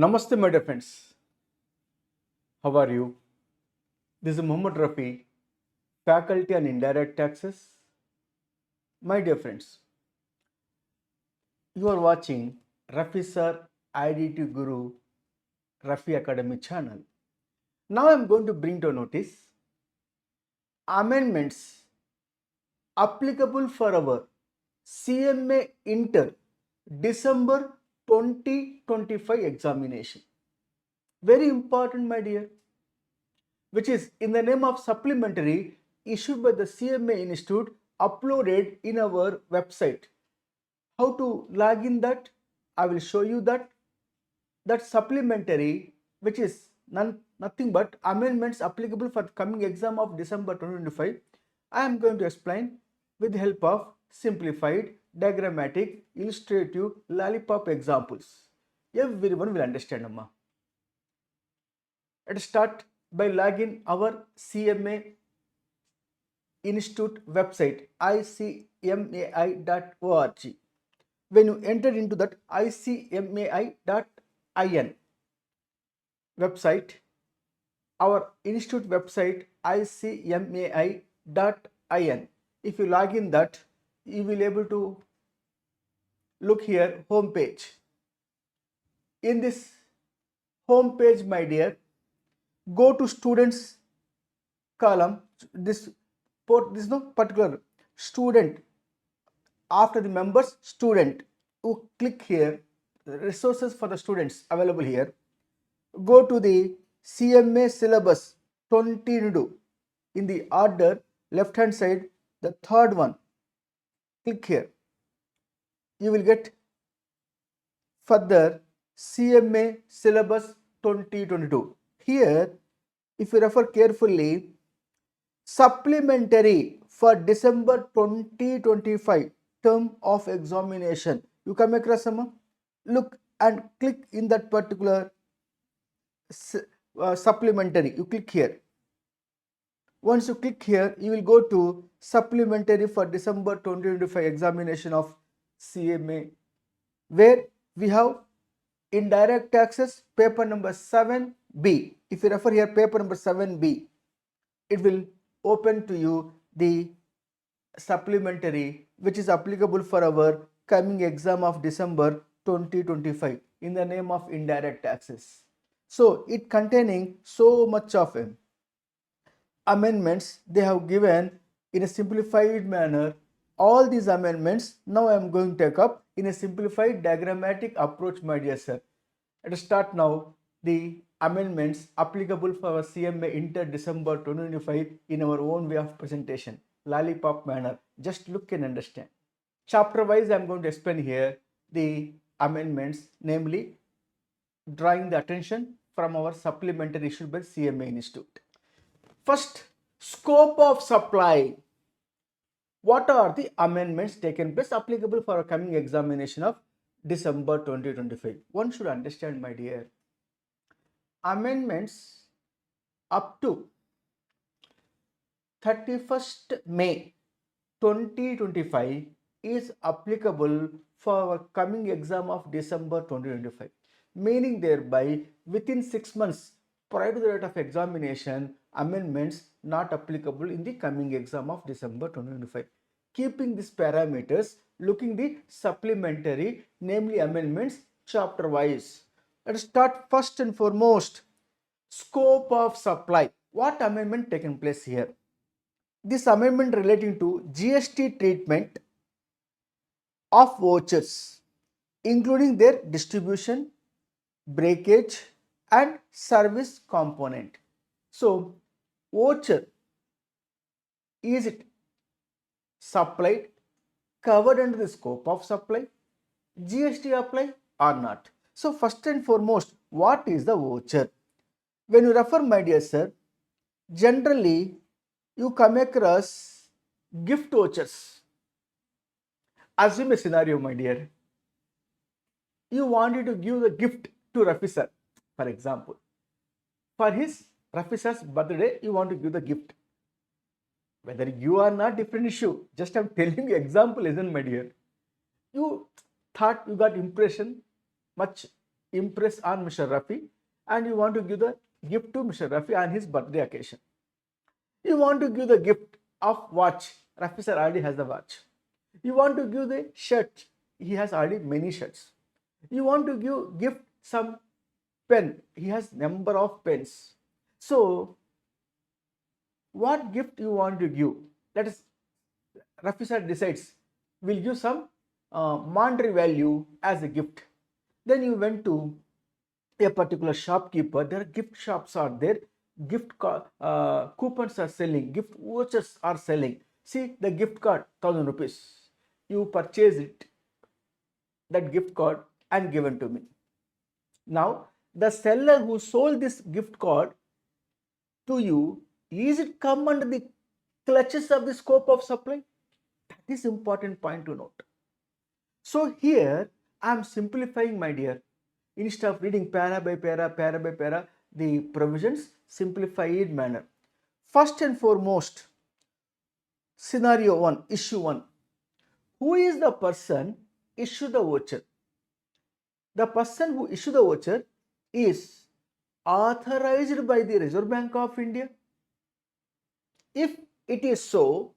Namaste, my dear friends. How are you? This is Muhammad Rafi, Faculty on Indirect Taxes. My dear friends, you are watching Rafi Sir IDT Guru Rafi Academy channel. Now I am going to bring to notice amendments applicable for our CMA Inter December 2025 examination. Very important, my dear, which is in the name of supplementary issued by the CMA Institute uploaded in our website. How to log in that? I will show you that. That supplementary, which is nothing but amendments applicable for the coming exam of December 2025, I am going to explain with the help of simplified, diagrammatic, illustrative, lollipop examples. Everyone will understand, Amma. Let's start by logging our CMA Institute website icmai.org. When you enter into that icmai.in website, our institute website icmai.in, if you log in that, you will able to look here home page. In this home page, my dear, go to students column. This no particular student, after the members student, you click here resources for the students available here. Go to the CMA syllabus 2022 in the order left hand side, the third one. Click here. You will get further CMA syllabus 2022. Here, if you refer carefully, supplementary for December 2025 term of examination. You come across some, look and click in that particular supplementary. You click here. Once you click here, you will go to supplementary for December 2025 examination of CMA, where we have indirect taxes paper number 7B. If you refer here paper number 7B, it will open to you the supplementary which is applicable for our coming exam of December 2025 in the name of indirect taxes. So it containing so much of amendments they have given in a simplified manner. All these amendments now I am going to take up in a simplified diagrammatic approach, my dear sir. Let us start now the amendments applicable for our CMA Inter December 2025 in our own way of presentation, lollipop manner. Just look and understand. Chapter wise I am going to explain here the amendments, namely drawing the attention from our supplementary issued by CMA Institute. First, scope of supply. What are the amendments taken place applicable for a coming examination of December 2025? One should understand, my dear, amendments up to 31st May 2025 is applicable for our coming exam of December 2025, meaning thereby within 6 months prior to the date of examination, amendments not applicable in the coming exam of December 2025. Keeping these parameters, looking the supplementary, namely amendments chapter wise. Let us start first and foremost, scope of supply. What amendment taken place here? This amendment relating to GST treatment of vouchers, including their distribution, breakage and service component. So, voucher, is it supplied, covered under the scope of supply? GST apply or not? So, first and foremost, what is the voucher? When you refer, my dear sir, generally you come across gift vouchers. Assume a scenario, my dear. You wanted to give the gift to Rafi sir, for example. For his Rafi sir's birthday, you want to give the gift. Whether you are not, different issue. Just I'm telling you example, isn't, my dear? You thought, you got impression, much impress on Mr. Rafi, and you want to give the gift to Mr. Rafi on his birthday occasion. You want to give the gift of watch. Rafi sir already has the watch. You want to give the shirt. He has already many shirts. You want to give gift some pen. He has number of pens. So what gift you want to give? That is, Rafi sir decides. We'll give some monetary value as a gift. Then you went to a particular shopkeeper. There are gift shops are there. Coupons are selling. Gift vouchers are selling. See the gift card, 1000 rupees. You purchase it, that gift card, and given to me. Now the seller who sold this gift card to you, is it come under the clutches of the scope of supply? That is important point to note. So here I am simplifying, my dear. Instead of reading para by para, the provisions, simplified manner. First and foremost, scenario 1, issue 1. Who is the person issue the voucher? The person who issue the voucher is authorized by the Reserve Bank of India. If it is so,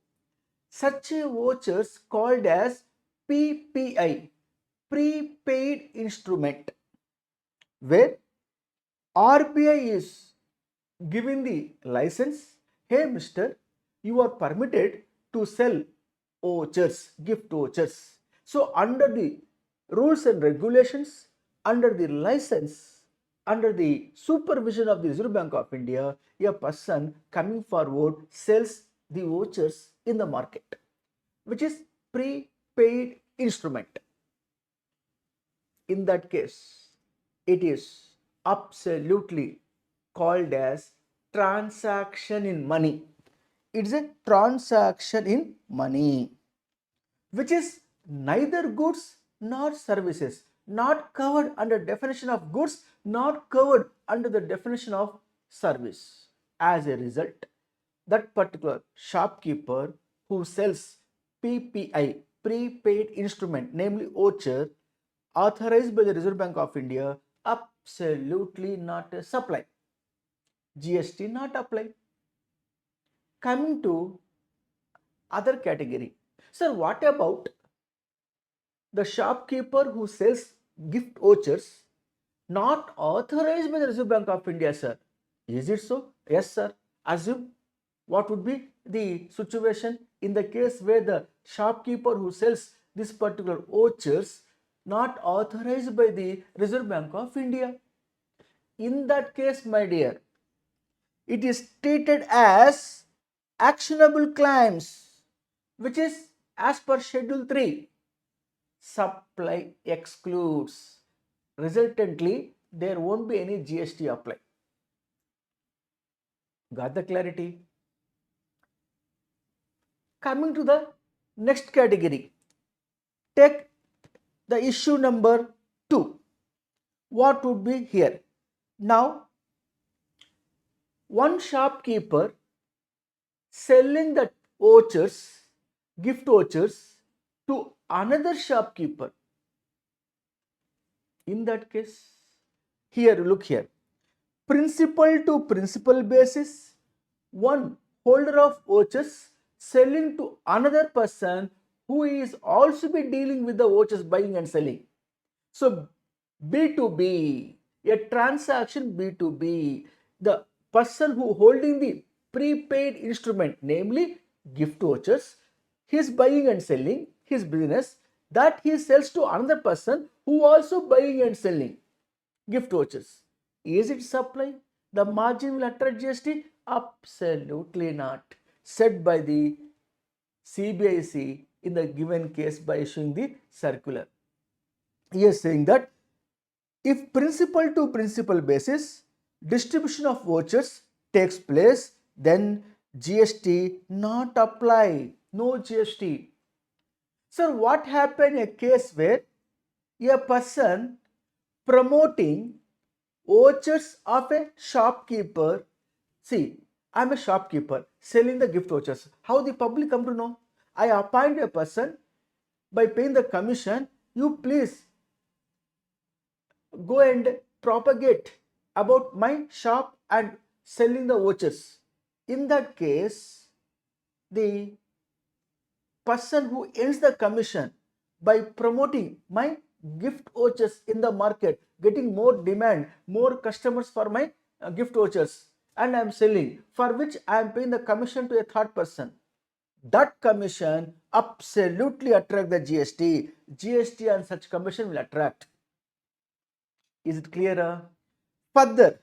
such a vouchers called as PPI, prepaid instrument, where RBI is giving the license. Hey mister, you are permitted to sell vouchers, gift vouchers. So under the rules and regulations, under the license, under the supervision of the Reserve Bank of India, a person coming forward sells the vouchers in the market, which is prepaid instrument. In that case, it is absolutely called as transaction in money. It's a transaction in money, which is neither goods nor services, not covered under definition of goods, not covered under the definition of service. As a result, that particular shopkeeper who sells PPI, prepaid instrument, namely voucher, authorized by the Reserve Bank of India, absolutely not a supply. GST not apply. Coming to other category. Sir, what about the shopkeeper who sells gift vouchers not authorized by the Reserve Bank of India, sir? Is it so? Yes, sir. Assume what would be the situation in the case where the shopkeeper who sells this particular vouchers not authorized by the Reserve Bank of India. In that case, my dear, it is treated as actionable claims, which is as per Schedule 3. Supply excludes. Resultantly, there won't be any GST apply. Got the clarity? Coming to the next category, take the issue number 2. What would be here? Now, one shopkeeper selling the vouchers, gift vouchers, to another shopkeeper. In that case, here, look here, principal to principal basis, one holder of vouchers selling to another person who is also be dealing with the vouchers buying and selling. So B2B, a transaction B2B, the person who holding the prepaid instrument, namely gift vouchers, he is buying and selling his business, that he sells to another person who also buying and selling gift vouchers. Is it supply? The margin will attract GST? Absolutely not. Said by the CBIC in the given case by issuing the circular. He is saying that if principal to principal basis distribution of vouchers takes place, then GST not apply. No GST. Sir, what happened in a case where a person promoting vouchers of a shopkeeper? See, I am a shopkeeper selling the gift vouchers. How the public come to know? I appoint a person by paying the commission. You please go and propagate about my shop and selling the vouchers. In that case, the person who earns the commission by promoting my gift vouchers in the market, getting more demand, more customers for my gift vouchers, and I am selling, for which I am paying the commission to a third person. That commission absolutely attract the GST. GST and such commission will attract. Is it clearer? Further,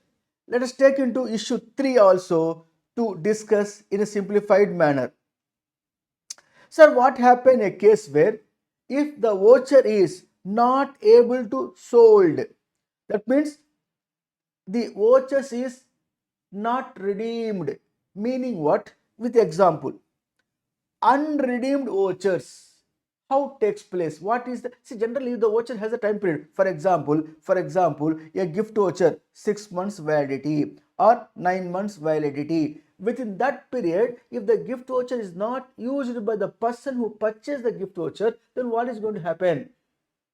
let us take into issue 3 also to discuss in a simplified manner. Sir, what happened in a case where if the voucher is not able to sold, that means the vouchers is not redeemed, meaning what? With example, unredeemed vouchers, how takes place, what is the, see, generally the voucher has a time period. For example, a gift voucher 6 months validity or 9 months validity. Within that period, if the gift voucher is not used by the person who purchased the gift voucher, then what is going to happen?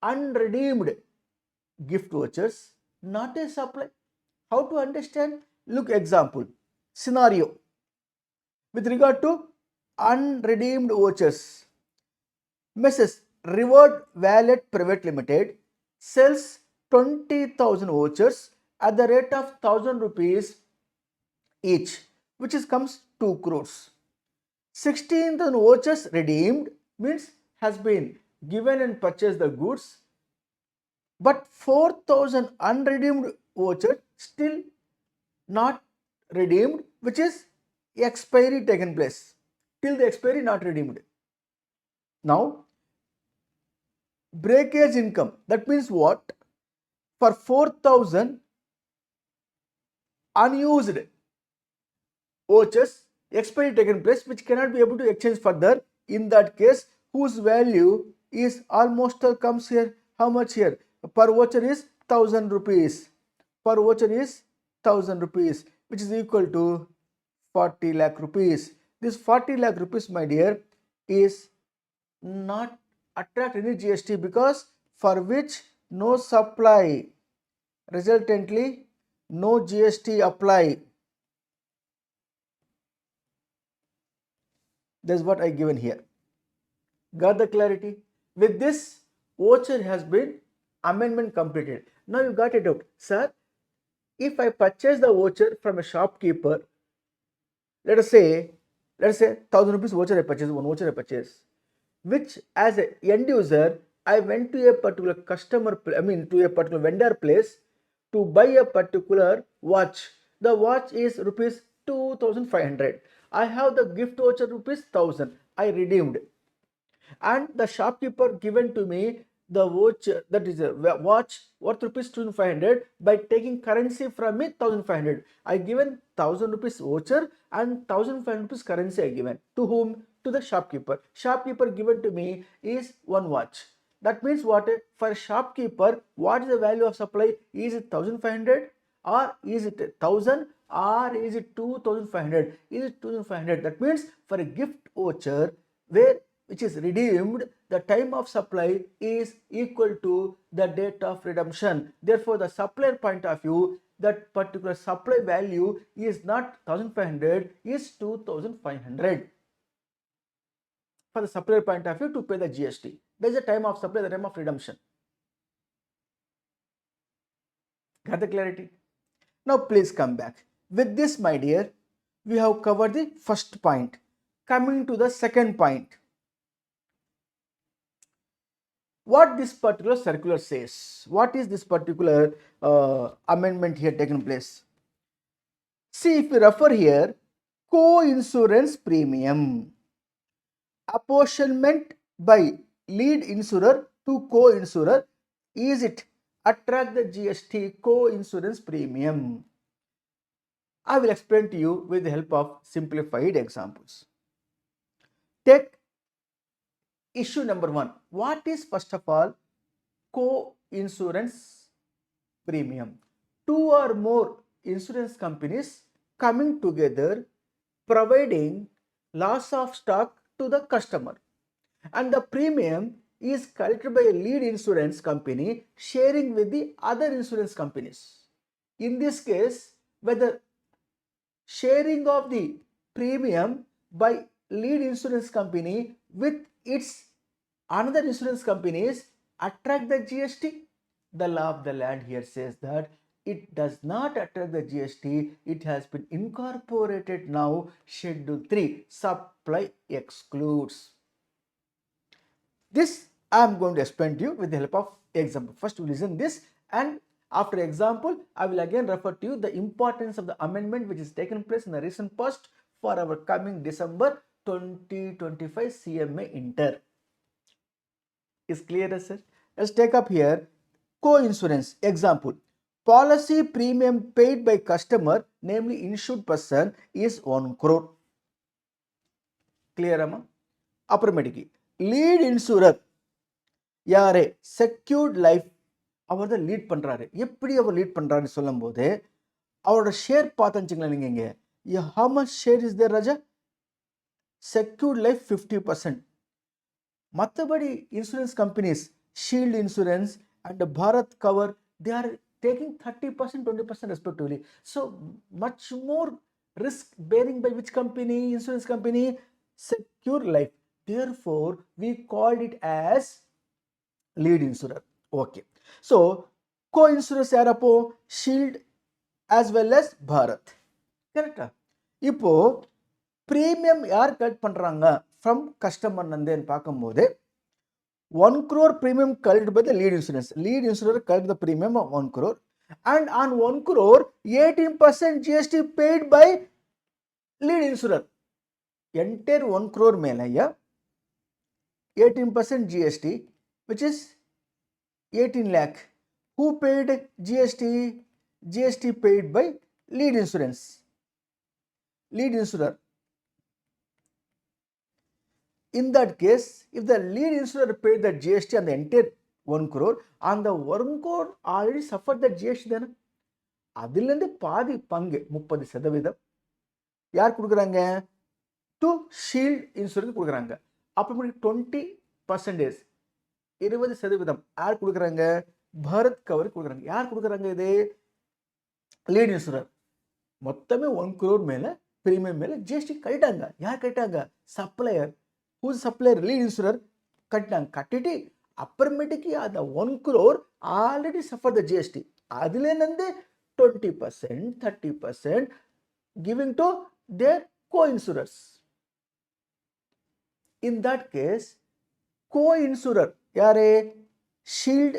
Unredeemed gift vouchers, not a supply. How to understand? Look, example scenario with regard to unredeemed vouchers. Mrs. Reward Wallet Private Limited sells 20,000 vouchers at the rate of 1,000 rupees each, which is comes 2 crores. 16,000 vouchers redeemed means has been given and purchased the goods, but 4,000 unredeemed vouchers still not redeemed, which is expiry taken place. Till the expiry not redeemed. Now, breakage income, that means what? For 4,000 unused vouchers, expiry taken place which cannot be able to exchange further, in that case whose value is almost comes here, how much here? Per voucher is 1,000 rupees. Per voucher is 1,000 rupees, which is equal to 40 lakh rupees. This 40 lakh rupees, my dear, is not attract any GST because for which no supply, resultantly no GST apply. That's what I given here. Got the clarity? With this, voucher has been amendment completed. Now you got it out, sir. If I purchase the voucher from a shopkeeper, let us say 1,000 rupees voucher I purchase, one voucher I purchase, which as an end user I went to a particular customer, to a particular vendor place to buy a particular watch. The watch is rupees 2,500. I have the gift voucher rupees 1,000. I redeemed, and the shopkeeper given to me the voucher, that is a watch worth rupees 2,500 by taking currency from me 1,500. I given 1,000 rupees voucher and 1,500 rupees currency I given to whom? To the shopkeeper. Shopkeeper given to me is one watch. That means what? For shopkeeper, what is the value of supply? Is it 1,500 or is it 1,000 or is it 2,500? Is it 2,500? That means for a gift voucher where which is redeemed, the time of supply is equal to the date of redemption. Therefore, the supplier point of view, that particular supply value is not 1,500, is 2,500. For the supplier point of view to pay the GST. There is a time of supply, the time of redemption. Got the clarity? Now please come back. With this, my dear, we have covered the first point. Coming to the second point. What this particular circular says, what is this particular amendment here taken place? See, if you refer here, co-insurance premium, apportionment by lead insurer to co-insurer, is it attract the GST co-insurance premium? I will explain to you with the help of simplified examples. Take issue number 1. What is first of all co-insurance premium? Two or more insurance companies coming together providing loss of stock to the customer, and the premium is collected by a lead insurance company sharing with the other insurance companies. In this case, whether sharing of the premium by lead insurance company with its another insurance companies attract the GST. The law of the land here says that it does not attract the GST. It has been incorporated now. Schedule 3, supply excludes. This I am going to explain to you with the help of example. First you listen this, and after example I will again refer to you the importance of the amendment which is taken place in the recent past for our coming December 2025 CMA Inter. Is clear, sir? Let's take up here co-insurance example. Policy premium paid by customer, namely insured person, is 1 crore. Clear, amma? Approximately lead insurer யாரே secured life அவர் தான் lead பண்ணுறாரு. எப்படி அவர் lead பண்ணுறாருன்னு சொல்லும் போது அவரோட share பார்த்துச்சிங்களா நீங்கள் இங்கே how much share is there ராஜா? Secured life 50%. மற்றபடி insurance companies shield insurance and Bharat cover they are taking 30%, 20% respectively. So much more risk bearing by which company? Insurance company? Secure life. Therefore, we called it as lead insurer. Okay. So, co-insurance யாரப்போ shield as well as Bharat. Correct? இப்போ premium யார் collect பண்றாங்க from customer நந்தேன்னு பார்க்கும்போது 1 crore premium collected by the lead insurance. Lead insurer collect the premium of 1 crore and on 1 crore 18% GST paid by lead insurer. Entire 1 crore மேலையா 18% GST which is 18 lakh. Who paid GST? GST paid by lead insurance. Lead insurer. In that case, if the lead insurer paid the GST on the entire 1 crore, on the 1 crore already suffered the GST then, அதிலிருந்து பாதி பங்கு 30% யார் கொடுக்குறாங்க? To shield insurance கொடுக்குறாங்க. அப்புறமேட்டு 20% 20% யார் கொடுக்குறாங்க? Bharat cover கொடுக்குறாங்க. யார் கொடுக்குறாங்க? இது லீட் இன்சூரர். மொத்தமே 1 crore மேலே பிரீமியம் மேலே ஜிஎஸ்டி கட்டிட்டாங்க. யார் கட்டிட்டாங்க? Supplier. who's supplier? Lead insurer கட்டிட்டாங்க. கட்டிட்டு அப்புறமேட்டுக்கு அந்த 1 crore already suffer the GST. அதுலேருந்து 20%, 30% giving to their co-insurers. In that case, co-insurer யாரு? Shield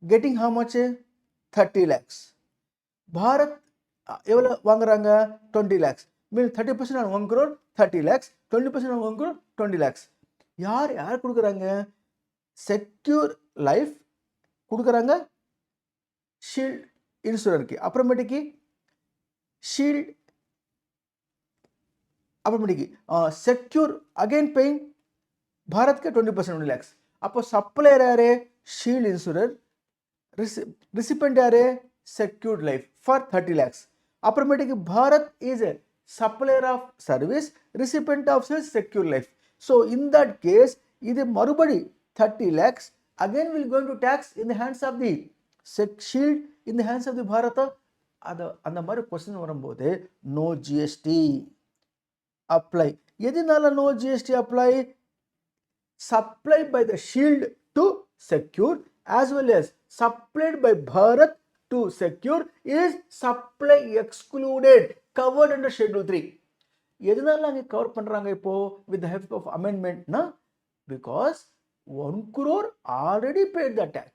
getting how much? 30 lakhs. Bharat எவ்வளோ வாங்குறாங்க? 20 lakhs. Means 30% on 1 crore 30 lakhs, 20% on 1 crore 20 lakhs. யார் கொடுக்குறாங்க? செக்யூர் லைஃப் கொடுக்குறாங்க ஷீல்ட் இன்சூரருக்கு. அப்புறமேட்டுக்கு ஷீல்ட் அப்புறமேட்டுக்கு செக்யூர் அகைன் பெயிங் பாரத்க்கு 20% 20 lakhs. அப்போ சப்ளையர் யாரு? Shield insurer. ரிசிபெண்ட் யாரு? Secured life for 30 lakhs. அப்புறமேட்டுக்கு Bharat is a supplier of service, recipient of sales, secure life. So in that case, இது மறுபடி 30 lakhs again will going to tax in the hands of the shield, in the hands of the Bharata. அந்த மாதிரி question வரும்போது no GST apply. எதனால no GST apply? Supplied by the shield to secure as well as supplied by Bharat to secure is supply excluded, covered under schedule 3. எதனால அங்கே cover பண்றாங்க இப்போ with the help of amendment na? Because 1 crore already paid the tax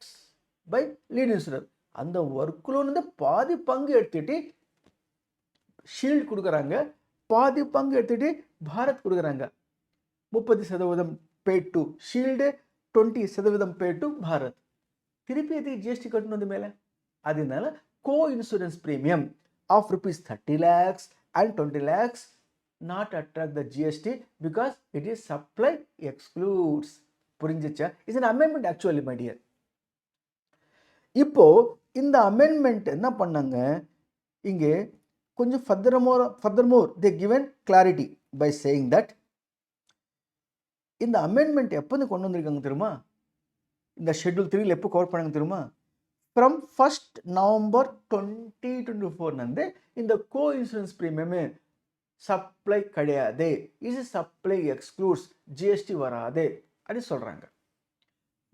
by lead insurer. அந்த 1 crore வந்து பாதி பங்கு எடுத்துட்டு shield கொடுக்குறாங்க, பாதி பங்கு எடுத்துட்டு பாரத் கொடுக்குறாங்க. 30% paid to shield, 20% paid to Bharat. திருப்பி எது ஜிஎஸ்டி கட்டணும் வந்து மேலே. அதனால கோ insurance premium of rupees 30 lakhs and 20 lakhs not attract the GST because it is supply excludes. புரிஞ்சிச்சா? It's an amendment actually, my dear. இப்போ இந்த amendment என்ன பண்ணாங்க? இங்கே கொஞ்சம் furthermore they given clarity by saying that இந்த அமெண்ட்மெண்ட் எப்போ கொண்டு வந்திருக்காங்க தெரியுமா? இந்த ஷெட்யூல் 3ல எப்போ கவர் பண்ணாங்க தெரியுமா? ஃப்ரம் 1st நவம்பர் 2024 இந்த கோ இன்சூரன்ஸ் ப்ரீமியம் சப்ளை கிடையாது, இது சப்ளை எக்ஸ்க்ளூட்ஸ், ஜிஎஸ்டி வராது அப்படின்னு சொல்றாங்க.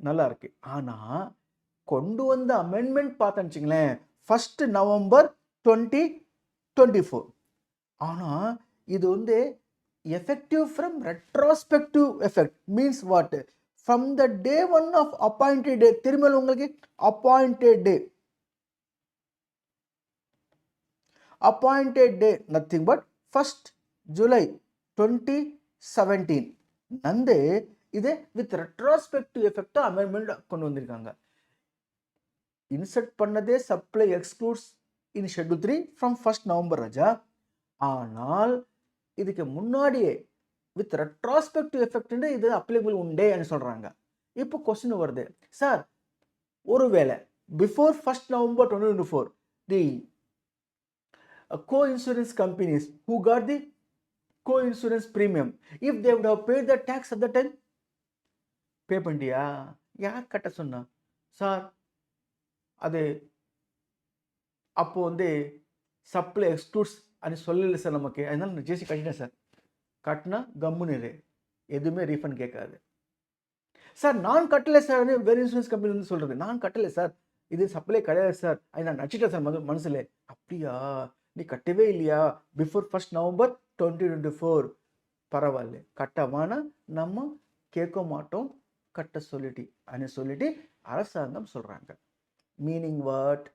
நல்லா இருக்கு. ஆனா கொண்டு வந்த அமெண்ட்மெண்ட் பார்த்தேன்னு வச்சுங்களேன் 1st நவம்பர் 2024. ஆனா இது வந்து effective from retrospective effect means what? From the day one of appointed day. திரும்ப உங்களுக்கு appointed day. Appointed day nothing but 1st July 2017. Nandu இது with retrospective effect amendment கொண்டு வந்திருக்காங்க. இன்சர்ட் பண்ணதே supply excludes in schedule 3 from 1st November Raja. ஆனால் இதுக்கு முன்னாடியே with retrospective effect இது அப்ளிகபிள் உண்டேன்னு சொல்றாங்க. இப்போ கொஸ்டின் வருது, சார் ஒருவேளை before 1st November 2024 the co-insurance companies who got the co-insurance premium, if they would have paid the tax at that time, பே பண்ணியா? யார் கட்ட சொன்னா? சார் அது அப்போ வந்து சப்ளை எக்ஸ்க்ளூட்ஸ் అని சொல்லல சார் நமக்கு, அதனால நான் ஜிஎஸ்டி கட்டிட்டேன் சார். கட்டினா கம்முன்னு எதுவுமே ரீஃபண்ட் கேட்காது. சார் நான் கட்டலை சார், வேறு இன்சூரன்ஸ் கம்பெனி வந்து சொல்கிறது, நான் கட்டலை சார், இது சப்ளை கிடையாது சார், அது நான் நடிச்சிட்டேன் சார் மனசில். அப்படியா, நீ கட்டவே இல்லையா பிஃபோர் 1st நவம்பர் 2024, பரவாயில்ல, கட்டவானா நம்ம கேட்க மாட்டோம், கட்ட சொல்லிட்டு அரசாங்கம் சொல்கிறாங்க. Meaning what?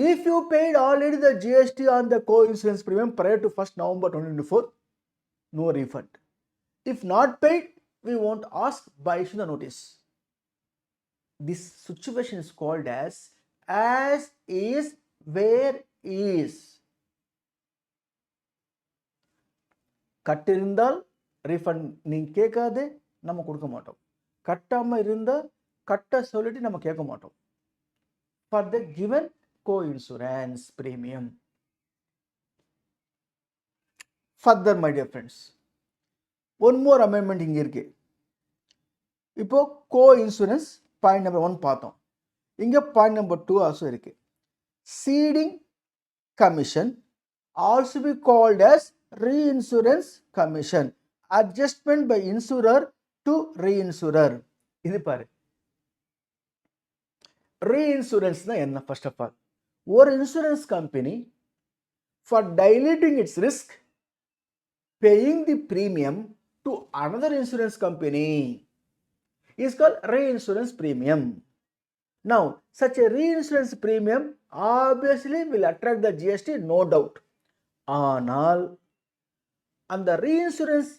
If you paid already the GST on the co-insurance premium prior to 1st November 2024, no refund. If not paid, we won't ask by issuing the notice. This situation is called as is where is. கட்டிருந்தால் refund நீங்க கேட்காது, நம்ம கொடுக்க மாட்டோம். கட்டாம இருந்தா கட்ட சொல்லிட்டு நம்ம கேட்க மாட்டோம். For the given co-insurance premium. Further, my dear friends, one more amendment இங்க இருக்கு. இப்போ co-insurance point number 1 பார்த்தோம். இங்க point number 2 also இருக்கு. Ceding commission also be called as reinsurance commission, adjustment by insurer to reinsurer. இது பாரு, reinsurance என்ன? first of all, ஒரு insurance company for diluting its risk paying the premium to another insurance company is called reinsurance premium. Now such a reinsurance premium obviously will attract the GST, no doubt. ஆனால் அந்த reinsurance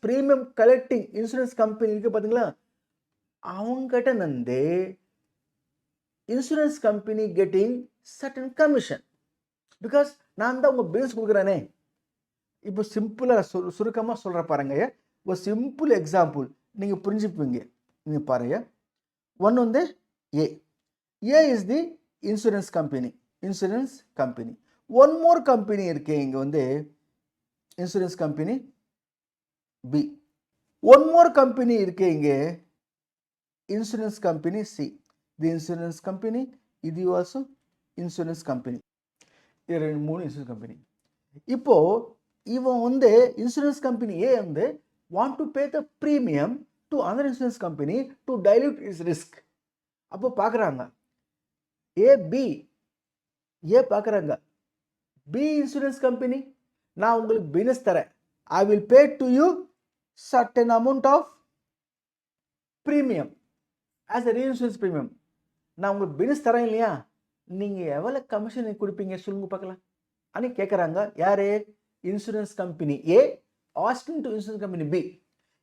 premium collecting insurance company இருக்கு பாத்தீங்களா, அவங்ககிட்ட Nandu insurance company getting certain commission, because நான் தான் உங்க bills கொடுக்குறேனே. இப்போ சிம்பிளாக சுருக்கமாக சொல்கிற பாருங்க, ஒரு சிம்பிள் எக்ஸாம்பிள் நீங்கள் புரிஞ்சுப்பீங்க. நீங்கள் பாருங்க, ஒன்று வந்து A is the insurance company. One more company இருக்கு இங்கே வந்து insurance company B. One more company இருக்கு இங்கே insurance company C. The insurance company, இது ஆல்சோ இன்சூரன்ஸ் கம்பெனி. இது 3 இன்சூரன்ஸ் கம்பெனி. இப்போ இவன் வந்து இன்சூரன்ஸ் கம்பெனி ஏ வந்து want to pay the premium to other insurance company to dilute it's risk. அப்போ பார்க்குறாங்க ஏ பார்க்குறாங்க, பி இன்சூரன்ஸ் கம்பெனி நான் உங்களுக்கு பினஸ் தரேன், I will pay to you certain amount of premium as a reinsurance premium. நான் உங்களுக்கு பினஸ் தரேன் இல்லையா, நீங்கள் எவ்வளோ கமிஷன் கொடுப்பீங்க சொல்லுங்க பார்க்கலாம் అని கேட்குறாங்க. யாரு? Insurance company A asking to insurance company B.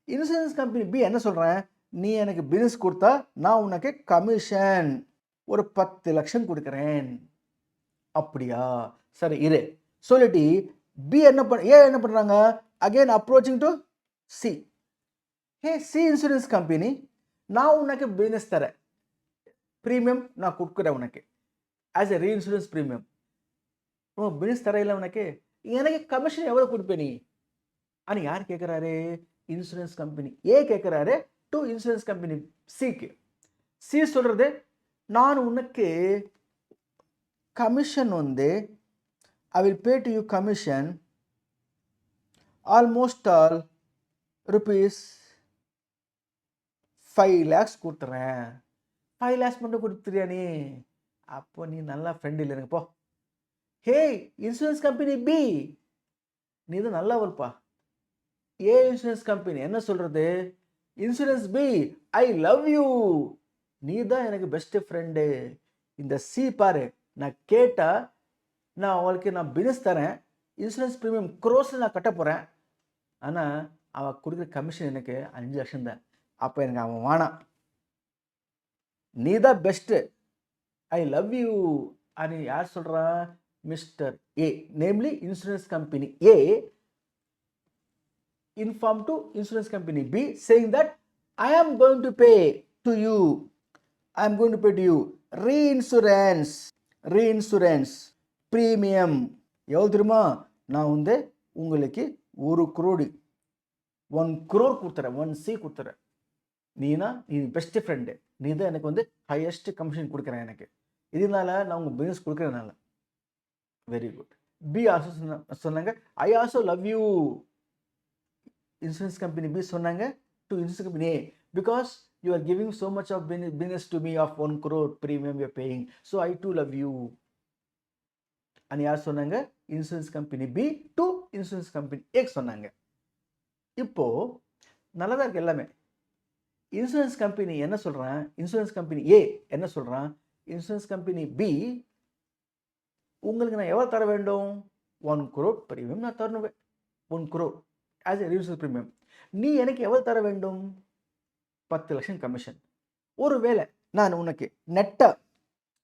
Insurance company B என்ன சொல்கிறேன், நீ எனக்கு பினஸ் கொடுத்தா நான் உனக்கு கமிஷன் ஒரு 10 லட்சம் கொடுக்குறேன். அப்படியா, சரி இரு சொல்லிட்டு பி என்ன பண்ணுறாங்க, again approaching to C. C insurance company, நான் உனக்கு பினஸ் தரேன், ப்ரீமியம் நான் கொடுக்குறேன் உனக்கு ஆஸ் எ ரீஇன்சூரன்ஸ் ப்ரீமியம். பினஸ் தரையில் உனக்கு எனக்கு கமிஷன் எவ்வளோ கொடுப்பேன் நீ ஆனால் யார் கேட்குறாரு? இன்சூரன்ஸ் கம்பெனி ஏ கேட்குறாரு டு இன்சூரன்ஸ் கம்பெனி சிக்கு. சி சொல்கிறது, நான் உனக்கு கமிஷன் வந்து ஐ will pay to you commission almost all rupees 5 lakhs கொடுத்துறேன். 5 lakhs மட்டும் கொடுத்துறியா நீ? அப்போ நீ நல்லா ஃப்ரெண்ட் இல்லை எனக்கு போ. ஹே இன்சூரன்ஸ் கம்பெனி பி, நீ தான் நல்லவர்ப்பா. ஏ இன்சூரன்ஸ் கம்பெனி என்ன சொல்கிறது? Insurance B, I love you, நீ தான் எனக்கு பெஸ்ட்டு ஃப்ரெண்டு. இந்த சி பாரு, நான் கேட்டால் நான் அவளுக்கு நான் பிஸ்னஸ் தரேன், இன்சூரன்ஸ் ப்ரீமியம் க்ரோஸில் நான் கட்ட போகிறேன், ஆனால் அவள் கொடுக்குற கமிஷன் எனக்கு 5 லட்சம் தான். அப்போ எனக்கு அவன் வேணாம், நீ தான் பெஸ்ட்டு, ஐ லவ் யூ అని யார் சொல்கிறான்? Mister A, namely insurance company A inform to insurance company B saying that I am going to pay to you, I am going to pay to you reinsurance premium. எவ்வளோ தெரியுமா? நான் வந்து உங்களுக்கு 1 crore 1 crore கொடுத்துறேன், 1 C கொடுத்துறேன். நீ best friend, நீ தான் எனக்கு வந்து ஹையஸ்ட் கமிஷன் கொடுக்குறேன் எனக்கு, இதனால நான் உங்கள் பிஸ்னஸ் கொடுக்குறதுனால. Very good. பி ஆல்சோ சொன்னாங்க I also love you. Insurance company B சொன்னாங்க to insurance company A, because you are giving so much of business to me of 1 crore premium you are paying, so I too love you. అని யார் சொன்னாங்க? Insurance company B to insurance company A சொன்னாங்க. இப்போ நல்லதா இருக்கு எல்லாமே. Insurance company என்ன சொல்றான்? இன்சூரன்ஸ் கம்பெனி ஏ என்ன சொல்றான்? இன்சூரன்ஸ் கம்பெனி பி, உங்களுக்கு நான் எவ்வளோ தர வேண்டும்? 1 crore premium நான் தரணும், 1 crore as a reinsurance premium. நீ எனக்கு எவ்வளோ தர வேண்டும்? 10 லட்சம் கமிஷன். ஒருவேளை நான் உனக்கு நெட்டாக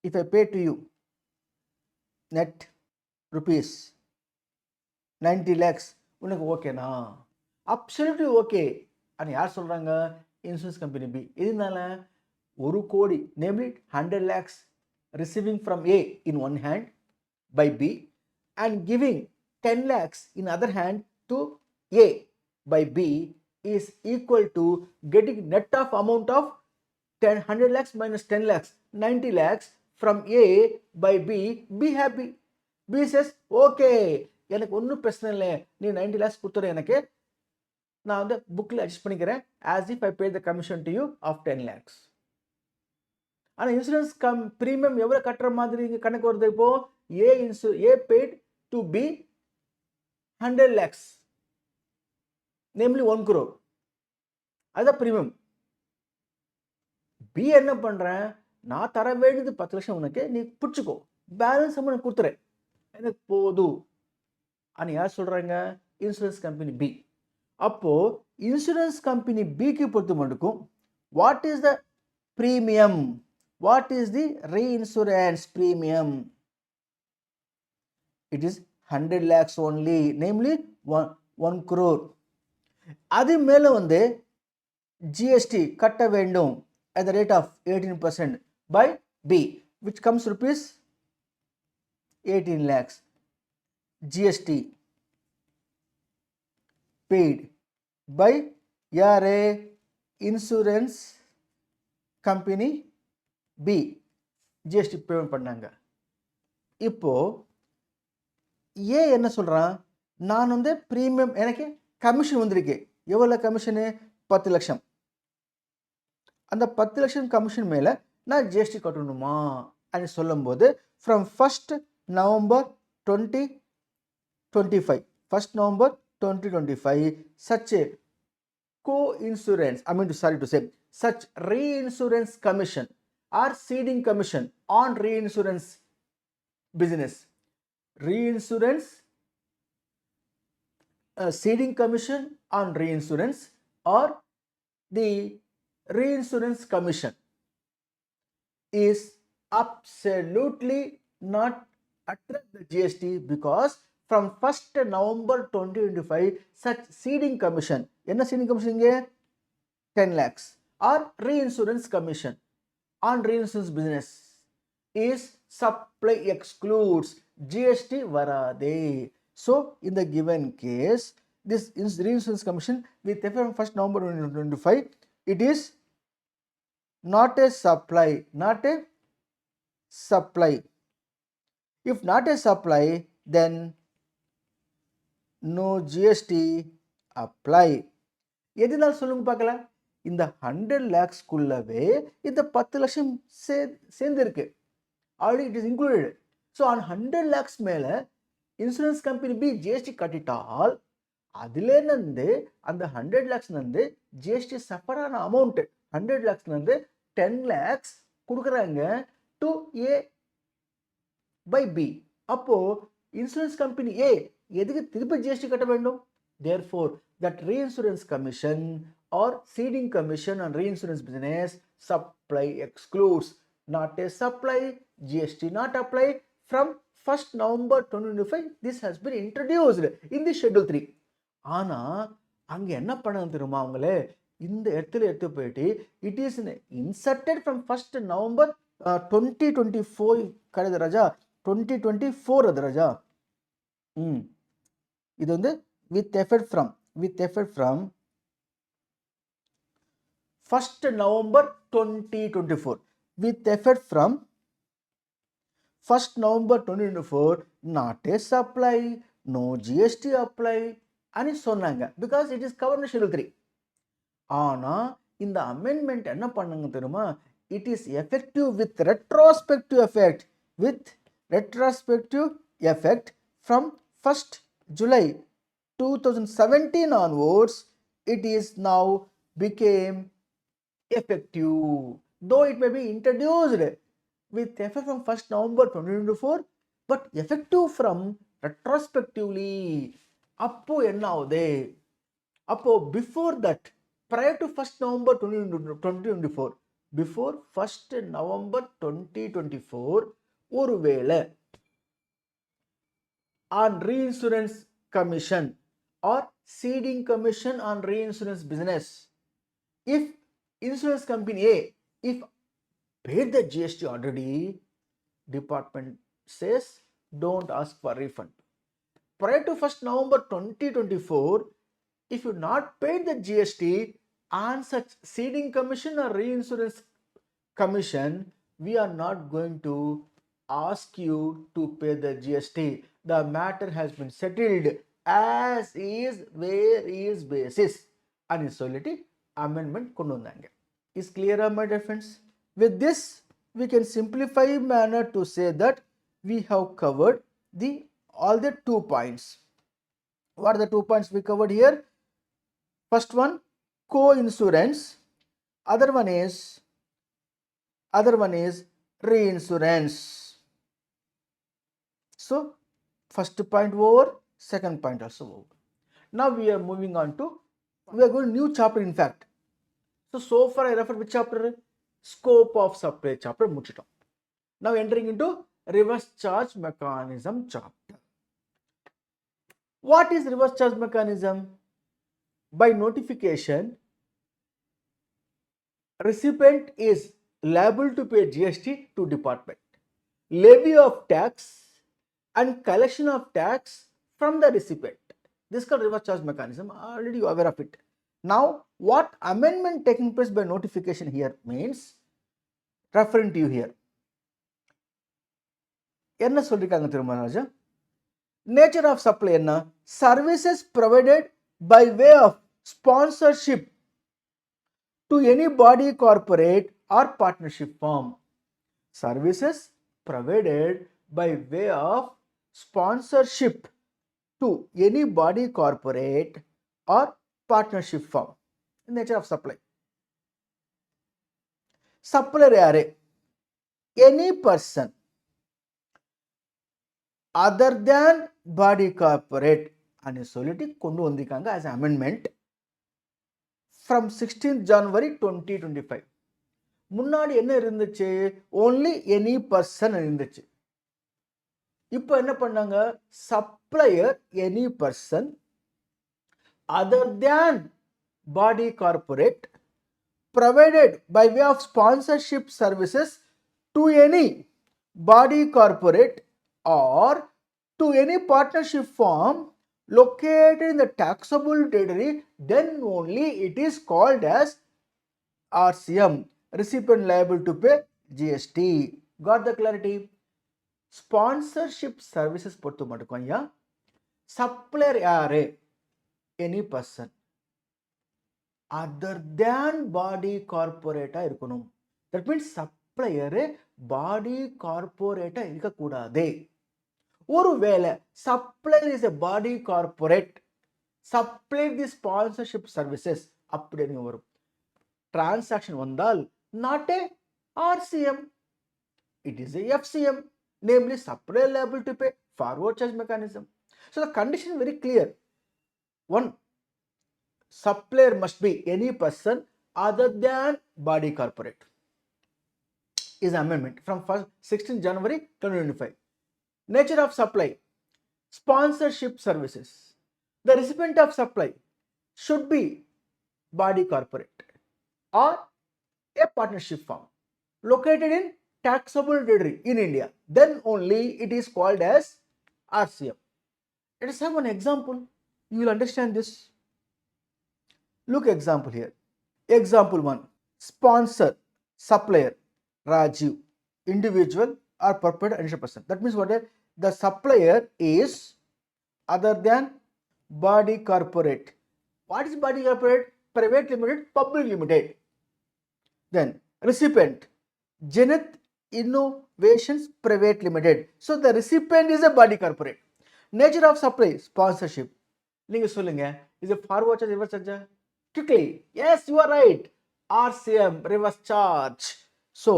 if I pay to you net rupees 90 lakhs, உனக்கு ஓகேனா? அப்சல்யூட்லி ஓகே అని யார் சொல்கிறாங்க? Insurance company B. இதனால 1 கோடி, namely 100 lakhs receiving from A in one hand by B and giving 10 lakhs in other hand to A by B is equal to getting net of amount of 100 lakhs minus 10 lakhs, 90 lakhs from A by B. Be happy. B says, okay, எனக்கு ஒன்றும் பிரச்சனை இல்லை, நீ 90 lakhs கொடுத்துரு, எனக்கு நான் வந்து புக்கில் அட்ஜஸ்ட் பண்ணிக்கிறேன் as if I pay the commission to you of 10 lakhs. ஆனால் இன்சூரன்ஸ் ப்ரீமியம் எவ்வளோ கட்டுற மாதிரி இங்கே கணக்கு வருது? இப்போ ஏ paid to B 100 lakhs, namely 1 crore, அதுதான் ப்ரீமியம். பி என்ன பண்ணுறேன்? நான் தர வேண்டியது 10 லட்சம், உனக்கு நீ பிடிச்சிக்கோ, பேலன்ஸ் அமௌண்ட் கொடுத்துறேன், எனக்கு போதும் అని யார் சொல்கிறாங்க? Insurance company B. அப்போது இன்சூரன்ஸ் கம்பெனி பிக்கு பொறுத்த மட்டுக்கும் what is the premium? What is the reinsurance premium? It is 100 lakhs only, namely 1 crore. அது மேலே வந்து ஜிஎஸ்டி கட்ட வேண்டும் at the rate of 18% by B, which comes rupees 18 lakhs. GST paid by யாரே? Insurance company B GST payment பண்ணாங்க. இப்போ ஏ என்ன சொல்கிறான்? நான் வந்து ப்ரீமியம், எனக்கு கமிஷன் வந்திருக்கு. எவ்வளோ கமிஷனு? 10 லட்சம். அந்த 10 லட்சம் கமிஷன் மேலே நான் ஜிஎஸ்டி கட்டணுமா అని சொல்லும்போது from 1st November 2025 1st November 2025 such a co-insurance, I mean to say such reinsurance commission or ceding commission on reinsurance business, reinsurance ceding commission on reinsurance or the reinsurance commission is absolutely not attract the GST, because from 1st November 2025 such ceding commission, என்ன ceding commission இங்கே? 10 lakhs or reinsurance commission on reinsurance business is supply excludes, GST வராதே. So in the given case this Reinsurance Commission with effect from 1st November 2025, it is not a supply, If not a supply, then no GST apply. எதனால் சொல்லுங்க பார்க்கலாம். இந்த 100 lakhsக்குள்ளவே இந்த 10 லட்சம் சேர்ந்திருக்கு. Already it is included. So on 100 lakhs மேல insurance company B GST கட்டிட்டால் அதுலேருந்து அந்த 100 lakhsலேருந்து ஜிஎஸ்டி சஃபர் ஆன அமௌண்ட் 100 lakhsலேருந்து 10 lakhs கொடுக்குறாங்க டு ஏ பை பி. அப்போ இன்சூரன்ஸ் கம்பெனி ஏ எதுக்கு திருப்பி ஜிஎஸ்டி கட்ட வேண்டும்? Therefore, that reinsurance commission or ceding commission on reinsurance business supply excludes. Not a supply, GST not apply from 1st November 2025. This has been introduced in the Schedule 3. ஆனா அங்க என்ன பண்ணணும் தெரியுமா அவங்களே? இந்த இடத்துல எடுத்து போயிட்டு it is inserted from 1st November 2024 கிடையாது ராஜா, 2024 அது ராஜா. இது வந்து with effect from 1st November 2024, with effect from 1st November 2024, not a supply, no GST apply ani சொன்னாங்க, because it is covered in Schedule 3. ஆனா இந்த அமெண்ட்மெண்ட் என்ன பண்ணாங்க தெரியுமா? it is effective with retrospective effect from 1st July 2017 onwards. It is now became effective, though it may be introduced with effect from 1st November 2024, but effective from retrospectively. அப்போ என்ன ஆகுது? அப்போ before that, prior to 1st November 2024, before 1st November 2024, ஒருவேளை on reinsurance commission or ceding commission on reinsurance business, if insurance company A, if paid the GST already, department says don't ask for refund. Prior to 1st November 2024, if you not paid the GST on such ceding commission or reinsurance commission, we are not going to ask you to pay the GST. The matter has been settled as is where is basis ani solliti amendment kondu vandanga. Is clear, my dear friends? With this we can simplify manner to say that we have covered all the 2 points. What are the 2 points we covered here? First one, co-insurance. Other one is reinsurance. So first point over, second point also over. Now we are moving on to, we are going new chapter in fact. So far I referred which chapter? Scope of supply chapter muchitam. Now entering into reverse charge mechanism chapter. What is reverse charge mechanism? By notification, recipient is liable to pay GST to department, levy of tax and collection of tax from the recipient. This is called reverse charge mechanism. Already you are aware of it. Now, what amendment taking place by notification here means, referring to you here. என்ன சொல்லிருக்காங்க தெரியுமா ராஜா? Nature of supply என்ன? Services provided by way of sponsorship to any body, corporate or partnership firm. Services provided by way of sponsorship to any body, corporate or partnership firm. Nature of supply. Supplier யாரு? Any person other than body, corporate ani solliti kondu vandirukanga as amendment from 16th January 2025. முன்னாடி என்ன இருந்துச்சு? only any person இருந்துச்சு. இப்போ என்ன பண்ணாங்க? supplier any person other than body, corporate provided by way of sponsorship services to any body, corporate or to any partnership firm located in the taxable territory, then only it is called as RCM, recipient liable to pay GST. Got the clarity? Sponsorship services பொறுத்த மட்டும் ஐயா supplier யாரு? Any person other than body corporate இருக்கணும். That means supplier body corporate இருக்கக்கூடாது. ஒருவேளை supplier is a body corporate, supply the sponsorship services அப்படின்னு வரும். Transaction வந்தால் not a RCM, it is a FCM, namely supplier liable to pay forward charge mechanism. So the condition is very clear. One, supplier must be any person other than body corporate. Is amendment from 16 January 2025. Nature of supply, sponsorship services. The recipient of supply should be body corporate or a partnership firm located in taxable territory in India. Then only it is called as RCM. Let us have one example. You will understand this. Look example here. Example 1. Sponsor, supplier, Rajiv, individual or corporate initial person. That means what? The supplier is other than body corporate. What is body corporate? Private limited, public limited. Then recipient, Zenith Innovations Private Limited. So the recipient is a body corporate. Nature of supply, sponsorship. நீங்க சொல்லுங்க, is a forward charge, reverse charge? Quickly, yes, you are right. RCM, reverse charge. So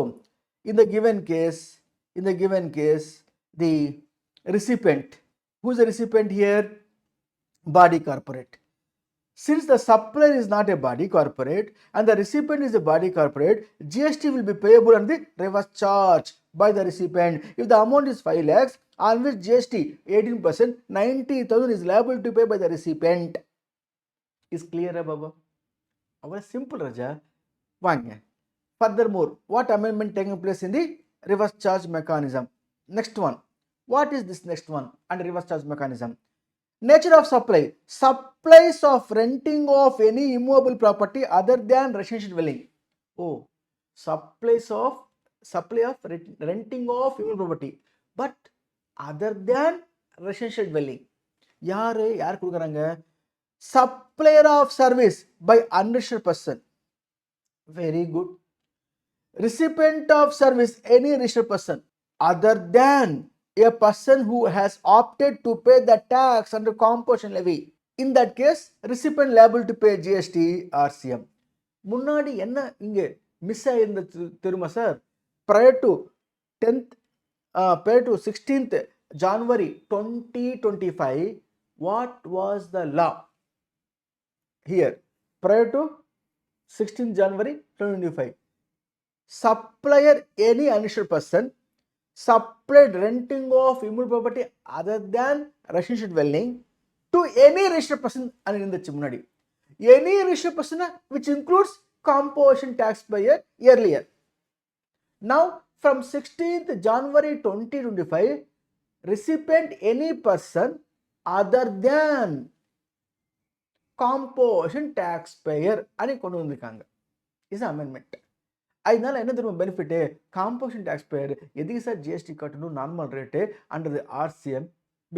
in the given case, the recipient, who is the recipient here? Body corporate. Since the supplier is not a body corporate and the recipient is a body corporate, GST will be payable on the reverse charge by the recipient. If the amount is 5 lakhs, on which GST 18%, 90,000 is liable to pay by the recipient. Is clear, Baba? Our simple, Raja. One. Furthermore, what amendment taking place in the reverse charge mechanism? Next one. What is this next one under reverse charge mechanism? Nature of supply, supplies of renting of any immovable property other than residential dwelling. Oh, supply of renting of immovable property, but other than residential dwelling. யார் கொடுக்குறாங்க? Supplier of service by unregistered person. Very good. Recipient of service, any registered person other than a person who has opted to pay the tax under composition levy. In that case, recipient liable to pay GST RCM. முன்னாடி என்ன இங்க miss ஆயிருந்தது தெரியுமா sir? prior to 16th January 2025, what was the law here? Prior to 16th January 2025, supplier any uninsured person supplied renting of immovable property other than residential dwelling to any registered person and in the Chimunadi. Any registered person which includes composition taxpayer earlier. Now from 16th January 2025, recipient any person other than composition taxpayer ani kondu vandirukanga. Is amendment. அதனால என்ன தெரியும் benefit? Composition tax பேயர் எதுக்கு sir GST கட்டணும்? Normal rate under the RCM,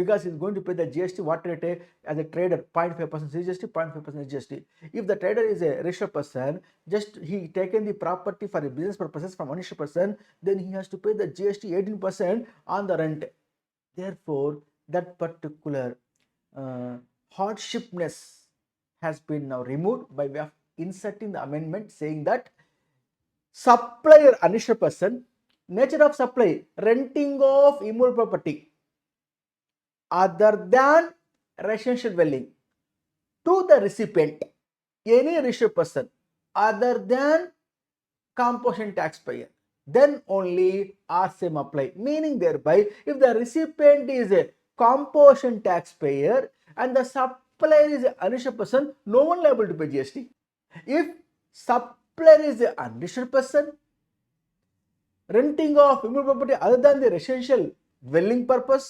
because he's going to pay the GST what rate? As a trader 0.5% GST, 0.5% GST. If the trader is a registered person, just he taken the property for a business purposes from unregistered person, then he has to pay the GST 18% on the rent. Therefore that particular hardshipness has been now removed by way of inserting the amendment saying that supplier uninsured person, nature of supply, renting of immovable property other than residential dwelling to the recipient, any registered person other than composition taxpayer, then only RCM apply. Meaning thereby, if the recipient is a composition taxpayer and the supplier is an uninsured person, no one liable to pay GST. If supplier is an unregistered person renting of immovable property other than the residential dwelling purpose,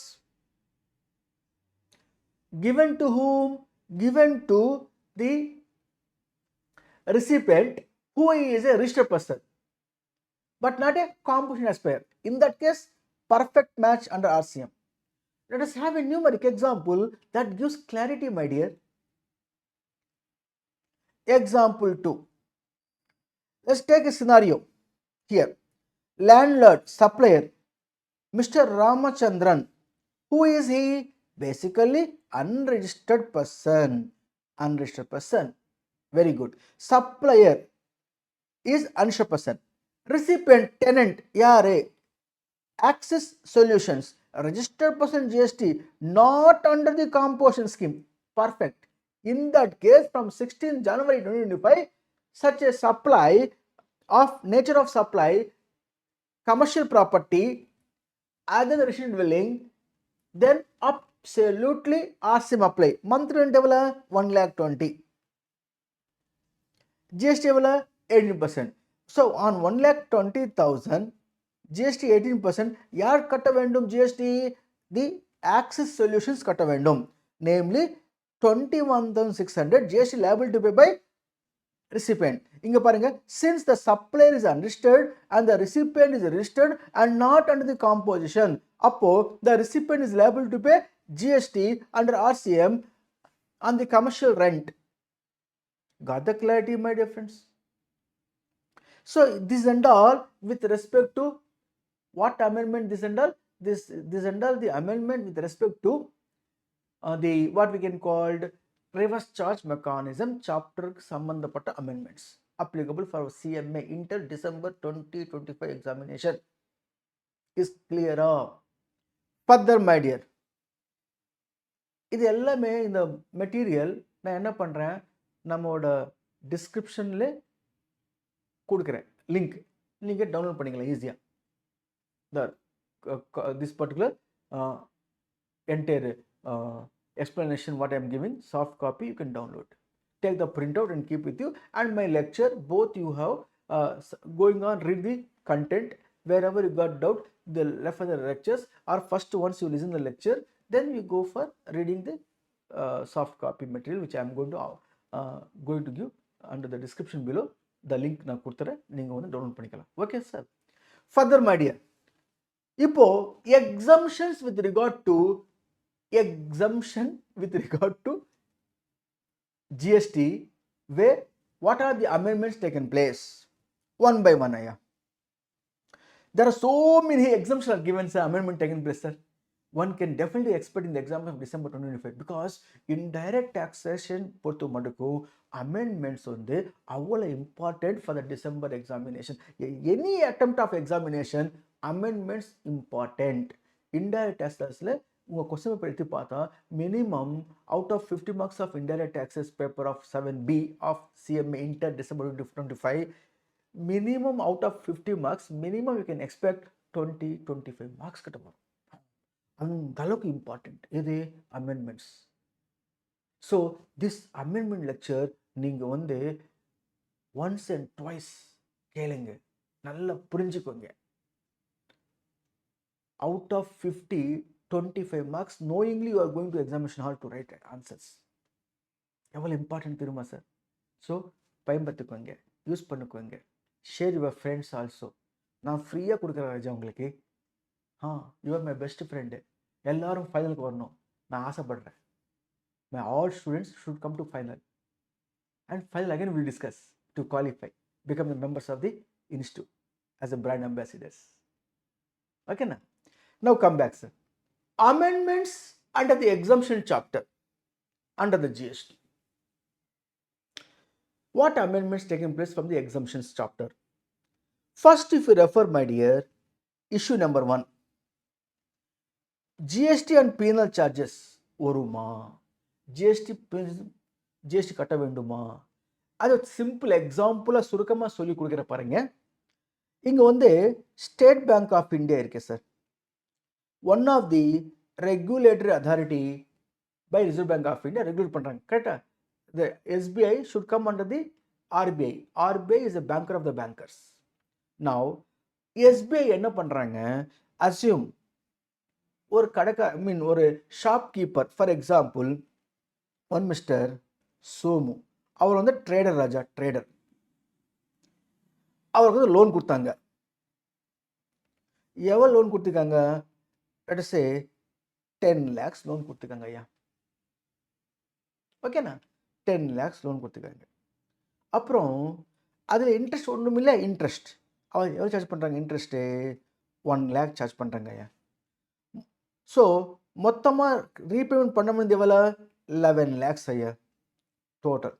given to whom? Given to the recipient who is a registered person, but not a composition aspire. In that case, perfect match under RCM. Let us have a numeric example that gives clarity, my dear. Example 2. Let's take a scenario here. Landlord, supplier, Mr. Ramachandran. Who is he? Basically, unregistered person. Unregistered person. Very good. Supplier is unregistered person. Recipient, tenant, ERA, Access Solutions, registered person GST, not under the composition scheme. Perfect. In that case, from 16th January 2025, such a supply of nature of supply, commercial property, other than residential dwelling, then absolutely RCM apply. Monthly rent evala 1,20,000. GST evala 18%. So on 1,20,000, GST 18%, யார் கட்ட வேண்டும் GST? The Access Solutions கட்ட வேண்டும். Namely, 21,600 GST liable to pay by recipient. இங்க பாருங்க, since the supplier is unregistered and the recipient is registered and not under the composition, அப்போ the recipient is liable to pay GST under RCM on the commercial rent. Got the clarity, my dear friends? So this and all with respect to what amendment? This and all, this and all the amendment with respect to the what we can called reverse charge mechanism chapter sambandhapatta amendments applicable for CMA Inter December 2025 examination is clear. Further, my dear, இது எல்லாமே இந்த material நான் என்ன பண்றேன், நம்மோட டிஸ்கிரிப்ஷன்ல கொடுக்கிறேன் link, நீங்க டவுன்லோட் பண்ணிக்கலாம் ஈஸியா. This particular entire explanation what I am giving, soft copy you can download, take the printout and keep with you, and my lecture both you have going on, read the content. Wherever you got doubt, the left of the lectures, or first once you listen the lecture, then you go for reading the soft copy material which I am going to give under the description below. The link நான் கொடுத்துறேன், நீங்க வந்து download பண்ணிக்கலாம். Okay sir. Further my dear, இப்போ exemptions with regard to GST, where what are the amendments taken place? One by one, aya. There are so many exemptions are given, sir, amendment taken place, sir. One can definitely expect in the exam of December 2025, because indirect taxation பொறுத்த மட்டுக்கும் amendments வந்து அவ்வளவு important for the December examination. Any attempt of examination, amendments important. Indirect taxesல உங்க question paper எடுத்து பார்த்தா minimum out of 50 marks of indirect taxes paper of 7B of CMA Inter December 2025, minimum out of 50 marks, minimum you can expect 20-25 marks கிட்ட வரும். அந்த அளவுக்கு important இது amendments. So this amendment lecture நீங்கள் வந்து once and twice கேளுங்க, நல்லா புரிஞ்சுக்கோங்க. Out of 50, 25 marks knowingly you are going to examination hall to write answers. எவ்வளோ இம்பார்ட்டன்ட் தெரியுமா சார்? ஸோ பயன்படுத்திக்கோங்க, யூஸ் பண்ணிக்கோங்க, ஷேர் யுவர் ஃப்ரெண்ட்ஸ் ஆல்சோ. நான் ஃப்ரீயாக கொடுக்குற ராஜா உங்களுக்கு. You are my best friend. எல்லாரும் ஃபைனலுக்கு வரணும் நான் ஆசைப்படுறேன். My all students should come to final, and final again will discuss to qualify, become the members of the institute as a brand ambassadors. Okay, now come back, sir. Amendments under the exemption chapter under the GST. What amendments taking place from the exemptions chapter? First, if you refer, my dear, issue number 1, GST and penal charges வருமா, GST கட்ட வேண்டுமா? அது simple எக்ஸாம்பிளாக சுருக்கமாக சொல்லி கொடுக்குற பாருங்க. இங்கே வந்து ஸ்டேட் பேங்க் ஆஃப் இந்தியா இருக்கு sir, one of the regulatory authority by Reserve Bank of India regulate பண்ணுறாங்க, கரெக்டா? The SBI should come under the RBI. RBI is a banker of the bankers. Now SBI என்ன பண்ணுறாங்க, assume ஒரு கடைக்கா ஒரு shopkeeper, for example one mister Somu, அவர் வந்து trader ராஜா, trader. அவருக்கு வந்து லோன் கொடுத்தாங்க. எவ்வளோ லோன் கொடுத்துருக்காங்க? லெட் அஸ் சே 10 lakhs லோன் கொடுத்துருக்காங்க ஐயா. ஓகேண்ணா, 10 lakhs லோன் கொடுத்துருக்காங்க. அப்புறம் அதில் இன்ட்ரெஸ்ட் ஒன்றும் இல்லை, இன்ட்ரெஸ்ட் அவர் எவ்வளோ சார்ஜ் பண்ணுறாங்க? இன்ட்ரெஸ்ட்டு 1 lakh சார்ஜ் பண்ணுறாங்க ஐயா. ஸோ மொத்தமாக ரீபேமெண்ட் பண்ண முடியாது எவ்வளோ? 11 lakhs ஐயா டோட்டல்.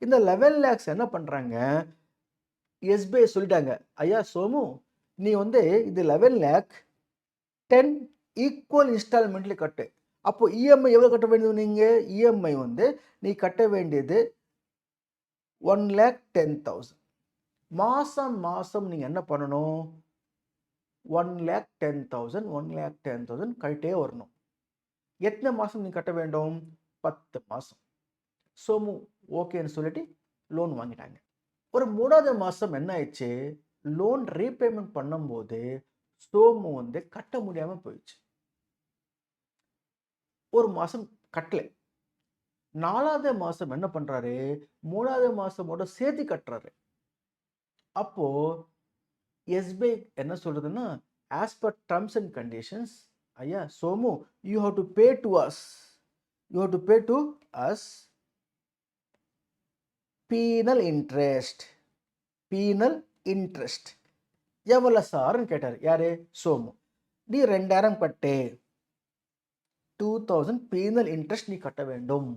இந்த 11 lakhs என்ன பண்ணுறாங்க? எஸ்பிஐ சொல்லிட்டாங்க, ஐயா சோமு நீ வந்து இது 11 lakh 10 ஈக்குவல் இன்ஸ்டால்மெண்ட்ல கட்டு. அப்போ இஎம்ஐ எவ்வளோ கட்ட வேண்டியது? நீங்கள் இஎம்ஐ வந்து நீ கட்ட வேண்டியது 1,10,000. மாதம் மாதம் நீங்கள் என்ன பண்ணணும்? 1,10,000 1,10,000 கட்டே வரணும். எத்தனை மாதம் நீங்கள் கட்ட வேண்டும்? 10 மாதம். சோமு ஓகேன்னு சொல்லிட்டு லோன் வாங்கிட்டாங்க. ஒரு 3வது மாதம் என்ன ஆயிடுச்சு? லோன் ரீபேமெண்ட் பண்ணும்போது சோமு வந்து கட்ட முடியாமல் போயிடுச்சு. ஒரு மாதம் கட்டலை. 4வது மாதம் என்ன பண்ணுறாரு? 3வது மாதமோட சேர்த்து கட்டுறாரு. அப்போ எஸ்பிஐ என்ன சொல்றதுன்னா, as per terms and conditions, ஐயா Somu you have to pay to us, you have to pay to us penal interest. Penal interest எவ்வளோ சார்ன்னு கேட்டார். யாரு? சோமு. நீ 2000 கட்டு, 2000 பீனல் இன்ட்ரெஸ்ட் நீ கட்ட வேண்டும்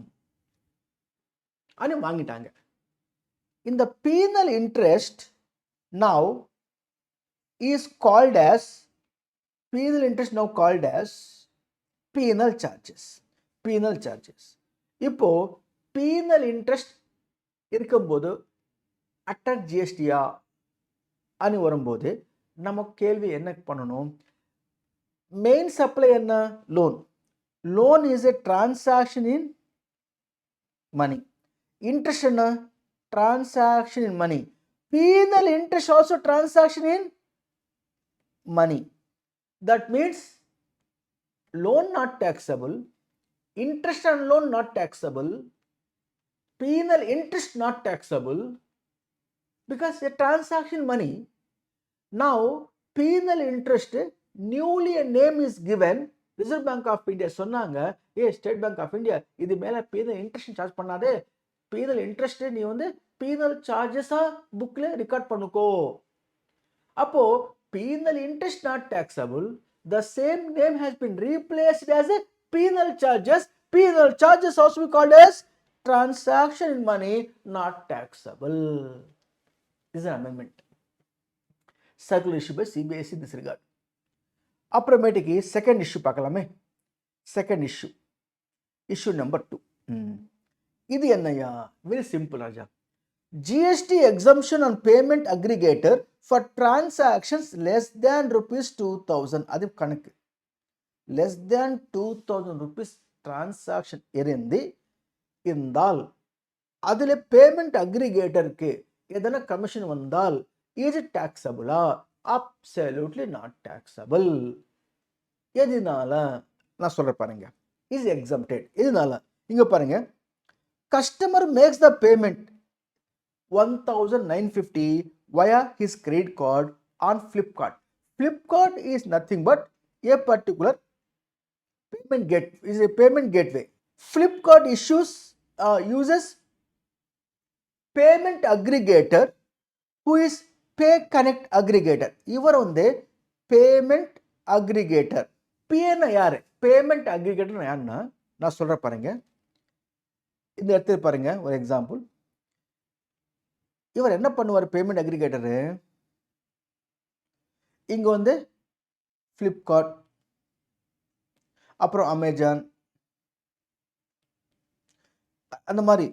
అని வாங்கிட்டாங்க. இந்த penal interest now is called as penal interest, now called as penal charges. penal charges. இப்போ penal interest இருக்கும்போது அட்டாக் ஜிஎஸ்டியா అని வரும்போது நம்ம கேள்வி என்ன பண்ணணும்? மெயின் சப்ளை என்ன? Loan. Loan is a transaction in money. Interest என்ன? Transaction in money. Penal interest also transaction in money. That means loan not taxable, interest on loan not taxable, penal interest not taxable because a transaction money. Now penal interest newly a name is given. Reserve Bank of India சொன்னாங்க, state Bank of India இது மேலே penal interest charge பண்ணாதே, penal interest நீ வந்து penal charges-ஆ புக்கில் record பண்ணுக்கோ. அப்போ penal interest not taxable, the same name has been replaced as a penal charges. Penal charges also be called as transaction in money not taxable. This is an amendment. Circular issue by CBSE in this regard. அப்புறமேட்டுக்கு second issue பார்க்கலாமே. Second issue, issue number 2. இது என்னையா? Very simple Raja. GST exemption on payment aggregator for transactions less than ₹2,000. அது கணக்கு. Less than ₹2,000 transaction இருந்தால் அதில் payment அக்ரிகேட்டருக்கு எதனா commission வந்தால் இது டாக்ஸபிளா? Absolutely not taxable. எதனால நான் சொல்றேன் பாருங்க. Is exempted. எதனால? இங்க பாருங்க, customer makes the payment 1,950 via his credit card on Flipkart. Flipkart is nothing but a particular payment gateway. Flipkart uses payment aggregator who is pay connect aggregator. இவர் வந்து payment aggregator. பிஏன்னா யாரு? Payment aggregator யாருன்னா நான் சொல்ற பாருங்க. இந்த இடத்துல பாருங்க ஒரு எக்ஸாம்பிள். இவர் என்ன பண்ணுவார்? பேமெண்ட் அக்ரிகேட்டரு இங்க வந்து ஃப்ளிப்கார்ட், அப்புறம் அமேசான், அந்த மாதிரி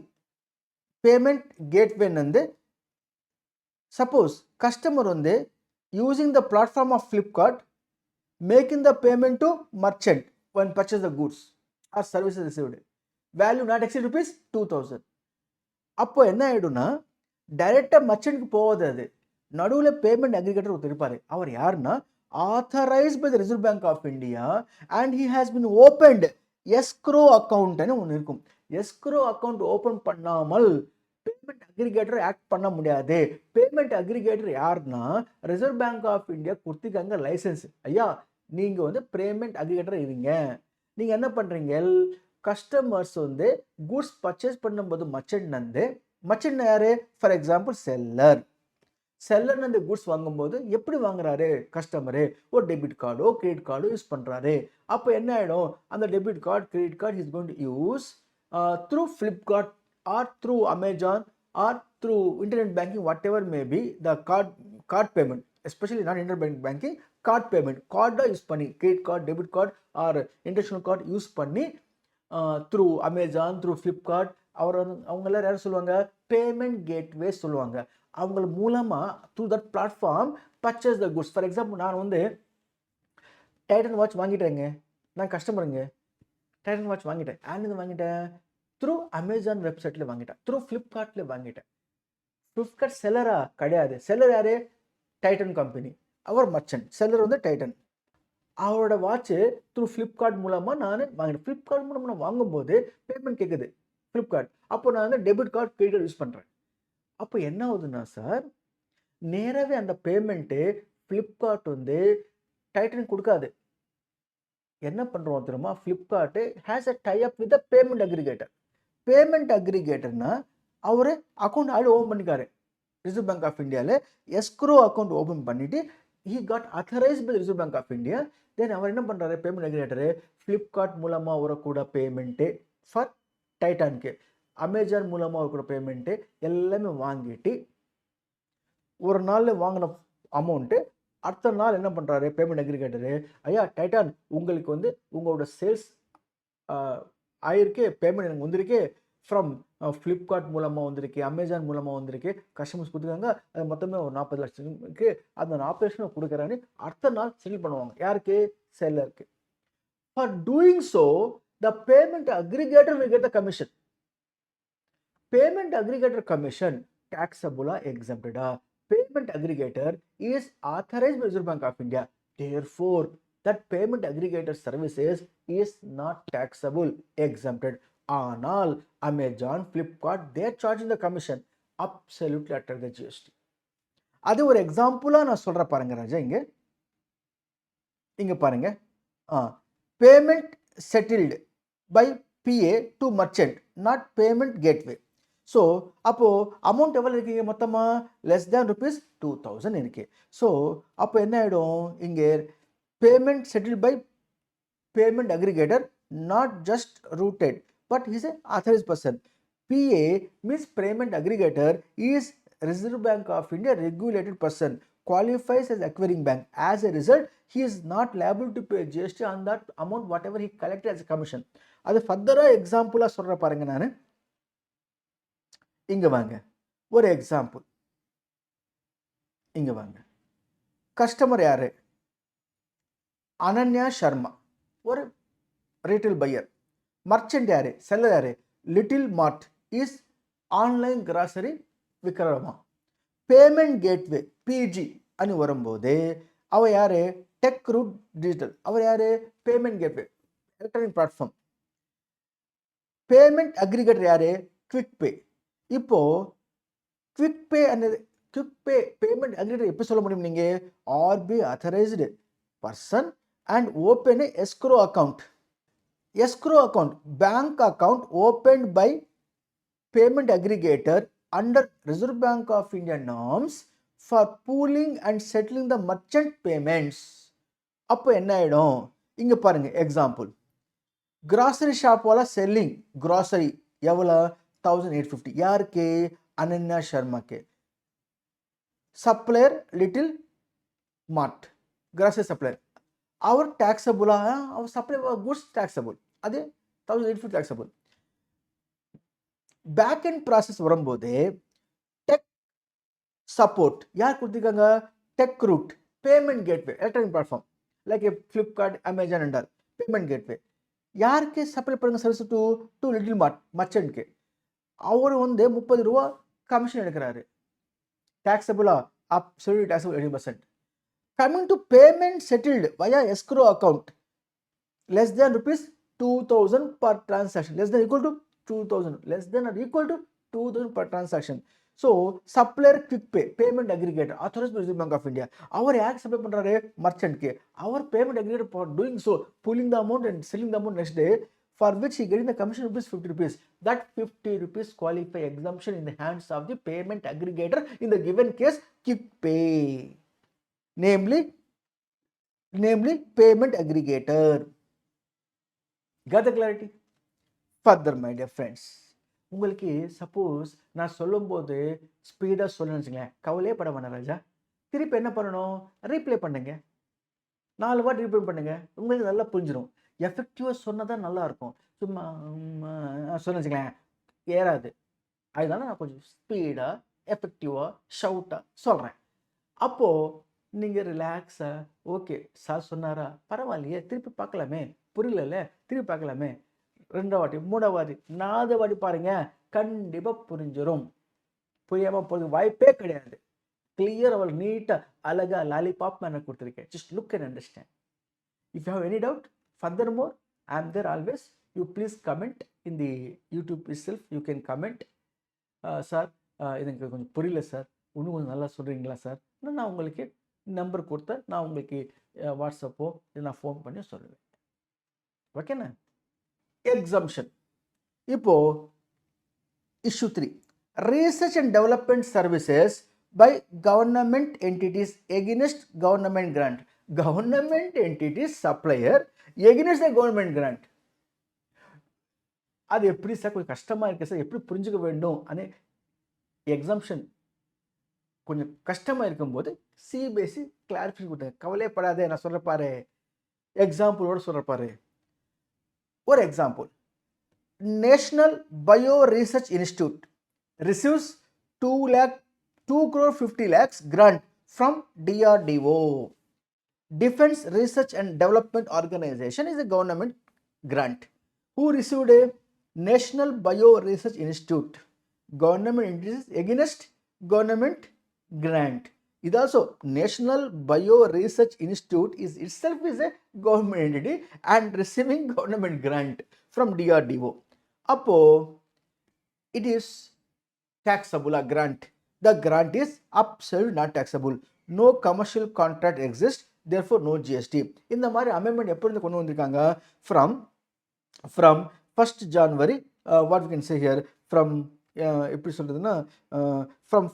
பேமெண்ட் கேட்வே வந்து சப்போஸ் கஸ்டமர் வந்து using the platform of Flipkart making the payment to merchant when purchase the goods or services received, value not exceed ₹2,000. அப்போ என்ன ஆயிடும்னா டைரக்டா மர்ச்சன்ட்க்கு போகாது. அது நடுவில் பேமெண்ட் அக்ரிகேட்டர் ஒருத்தர் இருப்பாரு. அவர் யாருன்னா authorized by the Reserve Bank of India and he has been opened escrow account னு ஒன்று இருக்கும். escrow account ஓப்பன் பண்ணாமல் பேமெண்ட் அக்ரிகேட்டர் ஆக்ட் பண்ண முடியாது. பேமெண்ட் அக்ரிகேட்டர் யாருன்னா ரிசர்வ் பேங்க் ஆஃப் இந்தியா கொடுத்துக்காங்க லைசன்ஸ். ஐயா நீங்க வந்து பேமெண்ட் அக்ரிகேட்டர் இருங்க. நீங்க என்ன பண்றீங்க, கஸ்டமர்ஸ் வந்து கூட்ஸ் பர்ச்சேஸ் பண்ணும்போது மர்ச்சன்ட் யாரு, ஃபார் எக்ஸாம்பிள் செல்லர் அந்த கூட்ஸ் வாங்கும்போது எப்படி வாங்குறாரு கஸ்டமரு, ஒரு டெபிட் கார்டோ கிரெடிட் கார்டோ யூஸ் பண்றாரு. அப்போ என்ன ஆயிடும், அந்த debit card credit card is going to use through Flipkart or through Amazon or through internet banking, whatever may be the card payment, especially not internet banking, card payment, card use பண்ணி credit card, debit card or international card use பண்ணி through Amazon, through Flipkart, அவங்க எல்லாரும் யாரும் சொல்லுவாங்க, payment gateway சொல்லுவாங்க. அவங்க மூலமா through that platform purchase the goods. For example, நான் வந்து டைட்டன் வாட்ச் வாங்கிட்டேங்க, நான் கஸ்டமருங்க, டைட்டன் வாட்ச் வாங்கிட்டேன், ஆன்லைன் வாங்கிட்டேன், த்ரூ அமேசான் வெப்சைட்ல வாங்கிட்டேன், த்ரூ ஃப்ளிப்கார்ட்ல வாங்கிட்டேன். ஃப்ளிப்கார்ட் செல்லரா கிடையாது, செல்லர் யாரு, டைட்டன் கம்பெனி, அவர் மர்ச்சன்ட், செல்லர் வந்து டைட்டன். அவரோட வாட்ச் த்ரூ ஃப்ளிப்கார்ட் மூலமா நான் வாங்கிட்டேன். ஃப்ளிப்கார்ட் மூலமா நான் வாங்கும்போது பேமெண்ட் கேட்குது ஃப்ளிப்கார்ட், அப்போ நான் வந்து debit card credit card use பண்றேன். அப்போ என்ன ஆகுதுன்னா சார், நேராகவே அந்த பேமெண்ட்டு ஃப்ளிப்கார்ட் வந்து டைட்டன் கொடுக்காது. என்ன பண்றோம் தெரியுமா, Flipkart has a tie up with payment aggregator. Payment அக்ரிகேட்டர்னா அவர் அக்கௌண்ட் ஆல்ரெடி ஓப்பன் பண்ணிக்காரு ரிசர்வ் பேங்க் ஆஃப் இந்தியாவில், எஸ்க்ரோ அக்கௌண்ட் ஓப்பன் பண்ணிட்டு he got authorised by Reserve Bank of India. Then அவர் என்ன பண்ணுறாரு, பேமெண்ட் அக்ரிகேட்டரு ஃப்ளிப்கார்ட் மூலமாக வரக்கூட பேமெண்ட்டு ஃபார் டைட்டானுக்கு, அமேசான் மூலமாக வரக்கூட பேமெண்ட்டு எல்லாமே வாங்கிட்டு ஒரு நாளில் வாங்கின அமௌண்ட்டு அடுத்த நாள் என்ன பண்ணுறாரு பேமெண்ட் அக்ரிகேட்டரு, ஐயா டைட்டான் உங்களுக்கு வந்து உங்களோட சேல்ஸ் ஆயிருக்கு, பேமெண்ட் எனக்கு வந்திருக்கு, ஃப்ரம் ஃப்ளிப்கார்ட் மூலமாக வந்திருக்கு, அமேசான் மூலமாக வந்திருக்கு, கஸ்டமர்ஸ் கொடுத்துருக்காங்க, அது மொத்தமே ஒரு 40 லட்சம் இருக்கு, அந்த 40 லட்சம் கொடுக்குறான்னு அடுத்த நாள் செட்டில் பண்ணுவாங்க. யாருக்கு, செல்லருக்கு. For doing so the payment aggregator will get the commission. Payment aggregator commission taxable exempted. Payment aggregator is authorized by Reserve Bank of India. Therefore, that payment aggregator services is not taxable, exempted. ஆனால் Amazon, Flipkart, they are charging the commission absolutely under the GST. அது ஒரு எக்ஸாம்பிளா நான் சொல்ற பாருங்க ராஜா, இங்க பாருங்க, payment settled by PA to merchant, not payment gateway. So அப்போ அமௌண்ட் எவ்வளோ இருக்கீங்க, மொத்தமாக லெஸ் தேன் ₹2000 இருக்கு. ஸோ அப்போ என்ன ஆகிடும், இங்கே payment settle by payment aggregator, not just routed but is a authorized person. PA means payment aggregator is Reserve Bank of India regulated person, qualifies as acquiring bank. As a result, he is not liable to pay GST on that amount whatever he collected as a commission. அது ஃபர்தரா எக்ஸாம்பிளா சொல்ற பாருங்க, நான் இங்க வாங்க ஒரு example, இங்க வாங்க. கஸ்டமர் யாரு, அனன்யா சர்மா, ஒரு ரீட்டைல் பையர். மர்ச்சன்ட் யாரு, செல்லர் யாரு, Little Mart is online grocery விற்கிறவமா. பேமெண்ட் கேட்வே PG அனு வரும்போது அவ யாரு, டெக் ரூட் டிஜிட்டல், அவர் யாரு, payment gateway electronic platform. Payment aggregator யாரு, குவிக் பே. இப்போ குவிக் பே பேமெண்ட் அக்ரிகேட்டர் எப்போ சொல்ல முடியும், நீங்க RBI authorized person and open a escrow account. Escrow account, bank account opened by payment aggregator under Reserve Bank of India norms for pooling and settling the merchant payments. அப்போ என்ன ஆயிடும், இங்க பாருங்க example, grocery shop வாலா selling grocery எவ்வளோ 1850, யாருக்கு, அனன்யா சர்மாக்கு. Supplier little mart, grocery supplier, அவர் டாக்ஸபிளா, அவர் சப்ளை குட்ஸ் டாக்ஸபிள், அது 1850 டாக்ஸபிள். பேக் அண்ட் ப்ராசஸ் வரும்போது டெக் சப்போர்ட் யார் கொடுத்துருக்காங்க, tech route, payment gateway electronic platform like Flipkart, Amazon and all, payment gateway யாருக்கு சப்ளை பண்ணுங்க சர்வீஸ், டு லிட்டில் மார்ட் மர்ச்சன்ட்க்கு. அவர் வந்து 30 ரூபா கமிஷன் எடுக்கிறாரு, டாக்ஸபிளா, absolutely taxable 18%. Coming to payment settled via escrow account, less than rupees 2000 per transaction, less than equal to 2000, less than or equal to 2000 per transaction. So supplier quick pay payment aggregator authorized by Reserve Bank of India, our yaak supply பண்றாரு merchant ke, our payment aggregator for doing so, pulling the amount and selling the amount next day, for which he getting the commission rupees 50 rupees. That 50 rupees qualify exemption in the hands of the payment aggregator in the given case quick pay, namely payment aggregator. Got the clarity? Further, my dear friends, உங்களுக்கு suppose நான் சொல்லும்போது ஸ்பீடாக சொல்லணும்னு வச்சுங்களேன், கவலையே பட வேணாம் ராஜா. திருப்பி என்ன பண்ணணும்? ரீப்ளே பண்ணுங்க, 4 வாட்டி ரீப்ளே பண்ணுங்க, உங்களுக்கு நல்லா புரிஞ்சிடும். எஃபெக்டிவாக சொன்னால் தான் நல்லா இருக்கும். சும்மா சொன்னு வச்சுங்களேன் ஏறாது. அதனால நான் கொஞ்சம் ஸ்பீடாக எஃபெக்டிவாக ஷவுட்டாக சொல்கிறேன். அப்போது நீங்கள் ரிலாக்ஸாக ஓகே சார் சொன்னாரா பரவாயில்லையே திருப்பி பார்க்கலாமே, புரியல திருப்பி பார்க்கலாமே, 2 வாட்டி 3 வாட்டி 4 வாட்டி பாருங்க, கண்டிப்பாக புரிஞ்சிடும். புரியாமல் போகிறதுக்கு வாய்ப்பே கிடையாது. கிளியர் அவள் நீட்டாக அழகாக லாலிபாப் மேலே கொடுத்துருக்கேன். Just look and understand. If you have any doubt furthermore I am there always. You please comment in the YouTube itself. You can comment, sir எனக்கு கொஞ்சம் புரியல சார், இன்னும் கொஞ்சம் நல்லா சொல்கிறீங்களா சார், நான் உங்களுக்கு நம்பர் கொடுத்தேன், நான் உங்களுக்கு வாட்ஸ்அப்போ நான் ஃபோன் பண்ணி சொல்லுவேன். ஓகேண்ணா? எக்ஸம்ஷன். இப்போ issue 3, research and development services by government entities against government grant. Government entities supplier against the government grant. அது எப்படி சார்? கொஞ்சம் கஷ்டமாக இருக்குது சார், எப்படி புரிஞ்சுக்க வேண்டும் அனே எக்ஸம்ஷன் கொஞ்சம் கஷ்டமாக இருக்கும்போது சிபிஎஸ்சி கிளாரிஃபிகேஷன் கொடுத்தாங்க. கவலைப்படாதே, நான் சொல்கிற பாரு, எக்ஸாம்பிளோட சொல்கிற பாரு. ஒரு example, national bio research institute receives 2 crore 50 lakhs grant from DRDO. Defense Research and Development Organization is a government grant. Who received a National Bio Research Institute? Government entities against government grant. It also National Bio Research Institute is itself is a government entity and receiving government grant from DRDO. Appo it is taxable a grant. The grant is absolutely not taxable. No commercial contract exists, therefore no GST. இந்த மாதிரி amendment எப்போ இருந்து கொண்டு வந்திருக்காங்க? from 1st January, what we can say here, from எப்படி சொல்றதுன்னா from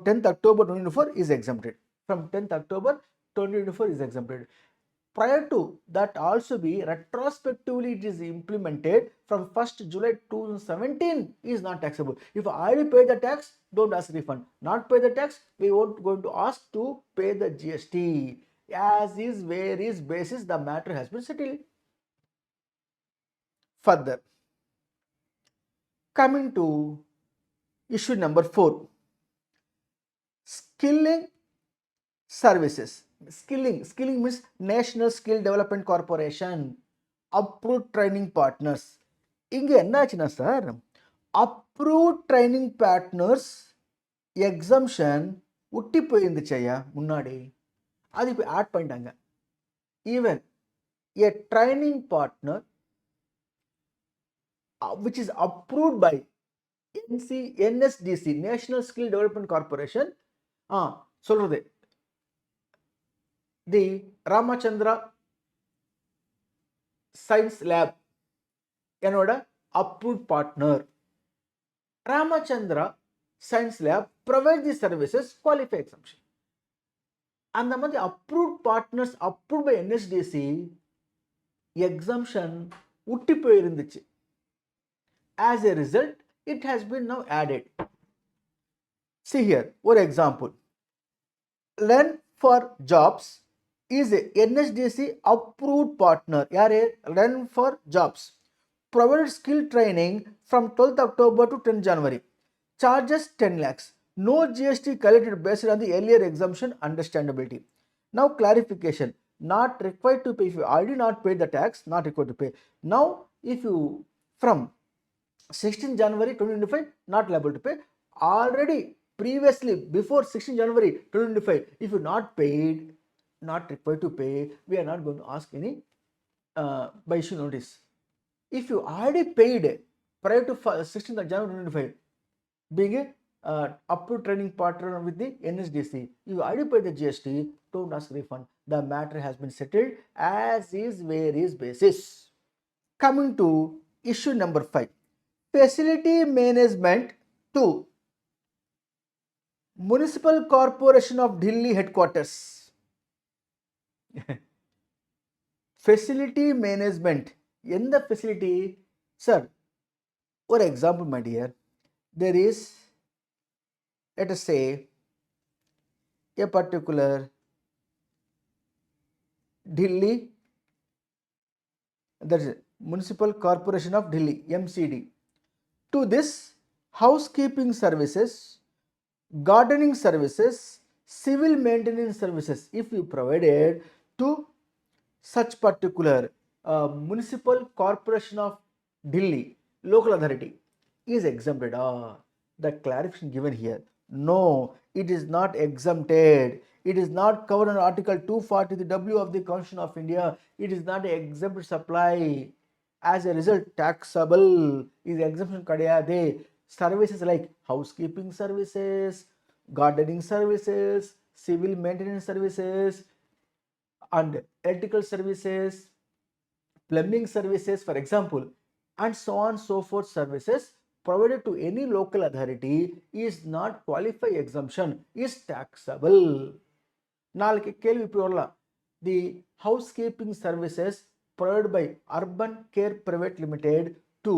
10th October 2024 is exempted. From 10th October 2024 is exempted. Prior to that also be retrospectively it is implemented from 1st July 2017 is not taxable. If I already paid the tax, don't ask refund. Not pay the tax, we won't going to ask to pay the GST. As is where is basis the matter has been settled. Further, coming to issue number 4, skilling services. Skilling means National Skill Development Corporation approved training partners. இங்கே என்னாச்சுன்னா sir, approved training partners exemption உட்டி போயிருந்துச்சையா முன்னாடி, அது இப்போ add பண்ணிட்டாங்க. Even a training partner which is approved by NSDC, National Skill Development Corporation, சொல்றது the Ramachandra Science Lab என்னோட approved partner. Ramachandra Science Lab provide the services, qualify exemption. அந்த மாதிரி approved partners approved by NSDC exemption உட்டி போயிருந்துச்சு. As a result, it has been now added. See here, for example, Learn for Jobs is a NSDC approved partner. Yare Learn for Jobs provided skill training from 12th October to 10th January. Charges 10 lakhs. No GST collected based on the earlier exemption. Understandability. Now clarification. Not required to pay. If you already not paid the tax, not required to pay. Now if you from 16th January 2025 not liable to pay. Already previously before 16th January 2025 if you not paid, not required to pay. We are not going to ask any by issue notice. If you already paid prior to 16th of January 2025, being a approved trading partner with the NSDC, you already paid the GST, don't ask refund. The matter has been settled as is where is basis. Coming to issue number 5, facility management to Municipal Corporation of Delhi headquarters. Facility management. In the facility, sir, for example, my dear, there is, let us say, a particular Delhi, that is Municipal Corporation of Delhi, MCD. To this, housekeeping services, gardening services, civil maintenance services, if you provided to such particular Municipal Corporation of Delhi, local authority, is exempted. The clarification given here. No, it is not exempted. It is not covered under Article 240W of the Constitution of India. It is not an exempt supply. As a result, taxable is exemption kadiyade. Services like housekeeping services, gardening services, civil maintenance services, and electrical services, plumbing services, for example, and so on so forth services provided to any local authority is not qualify exemption, is taxable. நாளைக்கு கேள்வி இப்படி வரலாம். The housekeeping services provided by Urban Care Private Limited to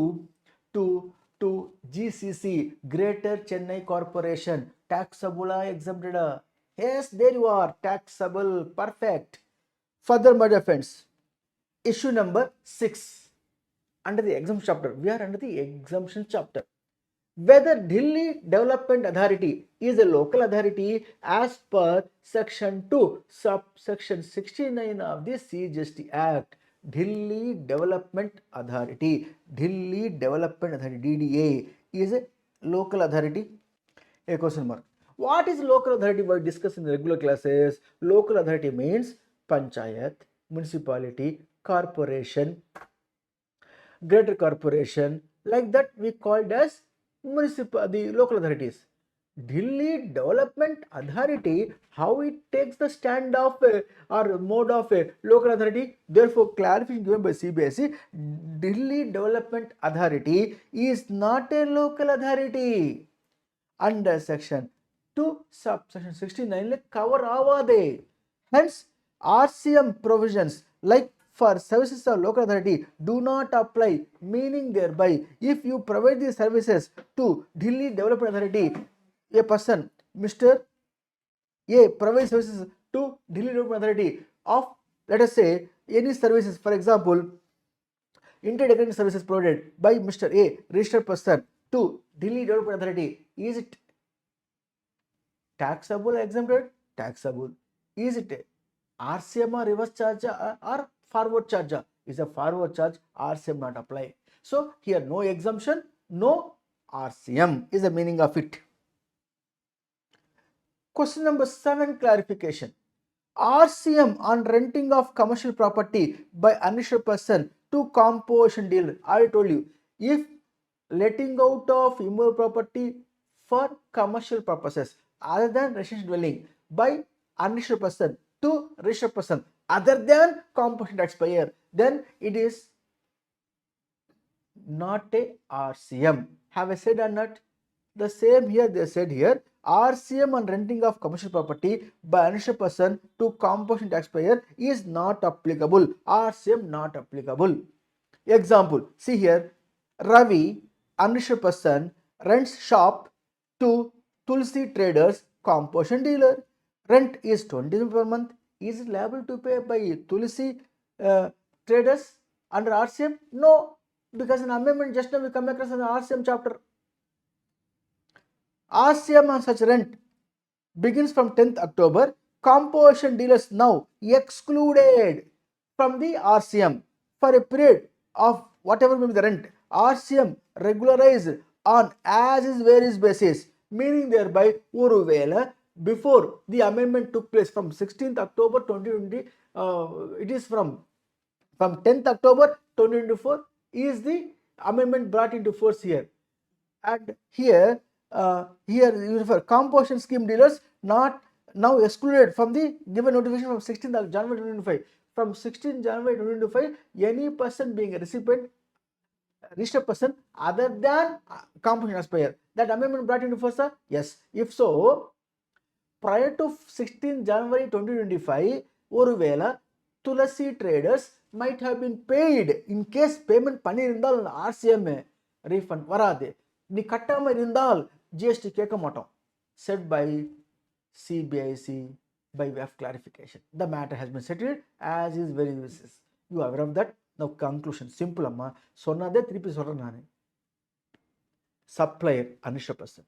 to GCC, Greater Chennai Corporation, taxable or exempted? Yes, there you are, taxable. Perfect. Further, my dear friends, issue number 6 under the exemption chapter. We are under the exemption chapter. Whether Delhi Development Authority is a local authority as per section 2 subsection 69 of the CGST Act. Delhi Development Authority, Delhi Development Authority, DDA, is a local authority. A question mark. What is local authority? We discussed in the regular classes. Local authority means panchayat, municipality, corporation, greater corporation, like that we called as the local authorities. Delhi Development Authority, how it takes the stand of or mode of a local authority. Therefore, clarification given by CBSE, Delhi Development Authority is not a local authority. Under section 2 subsection 69 like cover avade. Hence, RCM provisions like for services of local authority do not apply, meaning thereby if you provide these services to Delhi Development Authority, a person, Mr. A, provides services to Delhi Development Authority of, let us say, any services, for example, Inter-Dec services provided by Mr. A, registered person, to Delhi Development Authority. Is it taxable or exempted? Taxable. Is it RCM or reverse charge or forward charge? Is a forward charge, RCM not apply. So here no exemption, no RCM is the meaning of it. Question number 7, clarification. RCM on renting of commercial property by uninsured person to composition dealer. I told you, if letting out of immovable property for commercial purposes other than residential dwelling by uninsured person to registered person other than composition taxpayer, then it is not a RCM. Have I said or not? The same here they said here. RCM on renting of commercial property by uninsured person to composition taxpayer is not applicable. RCM not applicable. Example, see here, Ravi, uninsured person, rents shop to Tulsi Traders, composition dealer. Rent is 20 per month. Is it liable to pay by Tulsi Traders under RCM? No, because an amendment just now we come across in the RCM chapter. RCM on such rent begins from 10th October. Composition dealers now excluded from the RCM for a period of whatever may be the rent. RCM regularized on as is where is basis, meaning thereby oru vela before the amendment took place from 16th October 2020, it is from 10th October 2024 is the amendment brought into force here. And here for composition scheme dealers not now excluded from the given notification from 16th of January 2025. From 16th January 2025, any person being a recipient, registered person other than composition aspire, that amendment brought into force, sir? Yes. If so, prior to 16th January 2025, ஒருவேளை துளசி traders might have been paid in case payment பண்ணியிருந்தால் RCM refund வராது. நீ கட்டாம இருந்தால் GST கேட்க மாட்டோம். Said by CBIC by way of clarification. The matter has been settled as is very useless. You are aware of that? Now conclusion. Simple அம்மா. சொன்னதே திருப்பி சொல்றேன் நான். Supplier, uninsured person.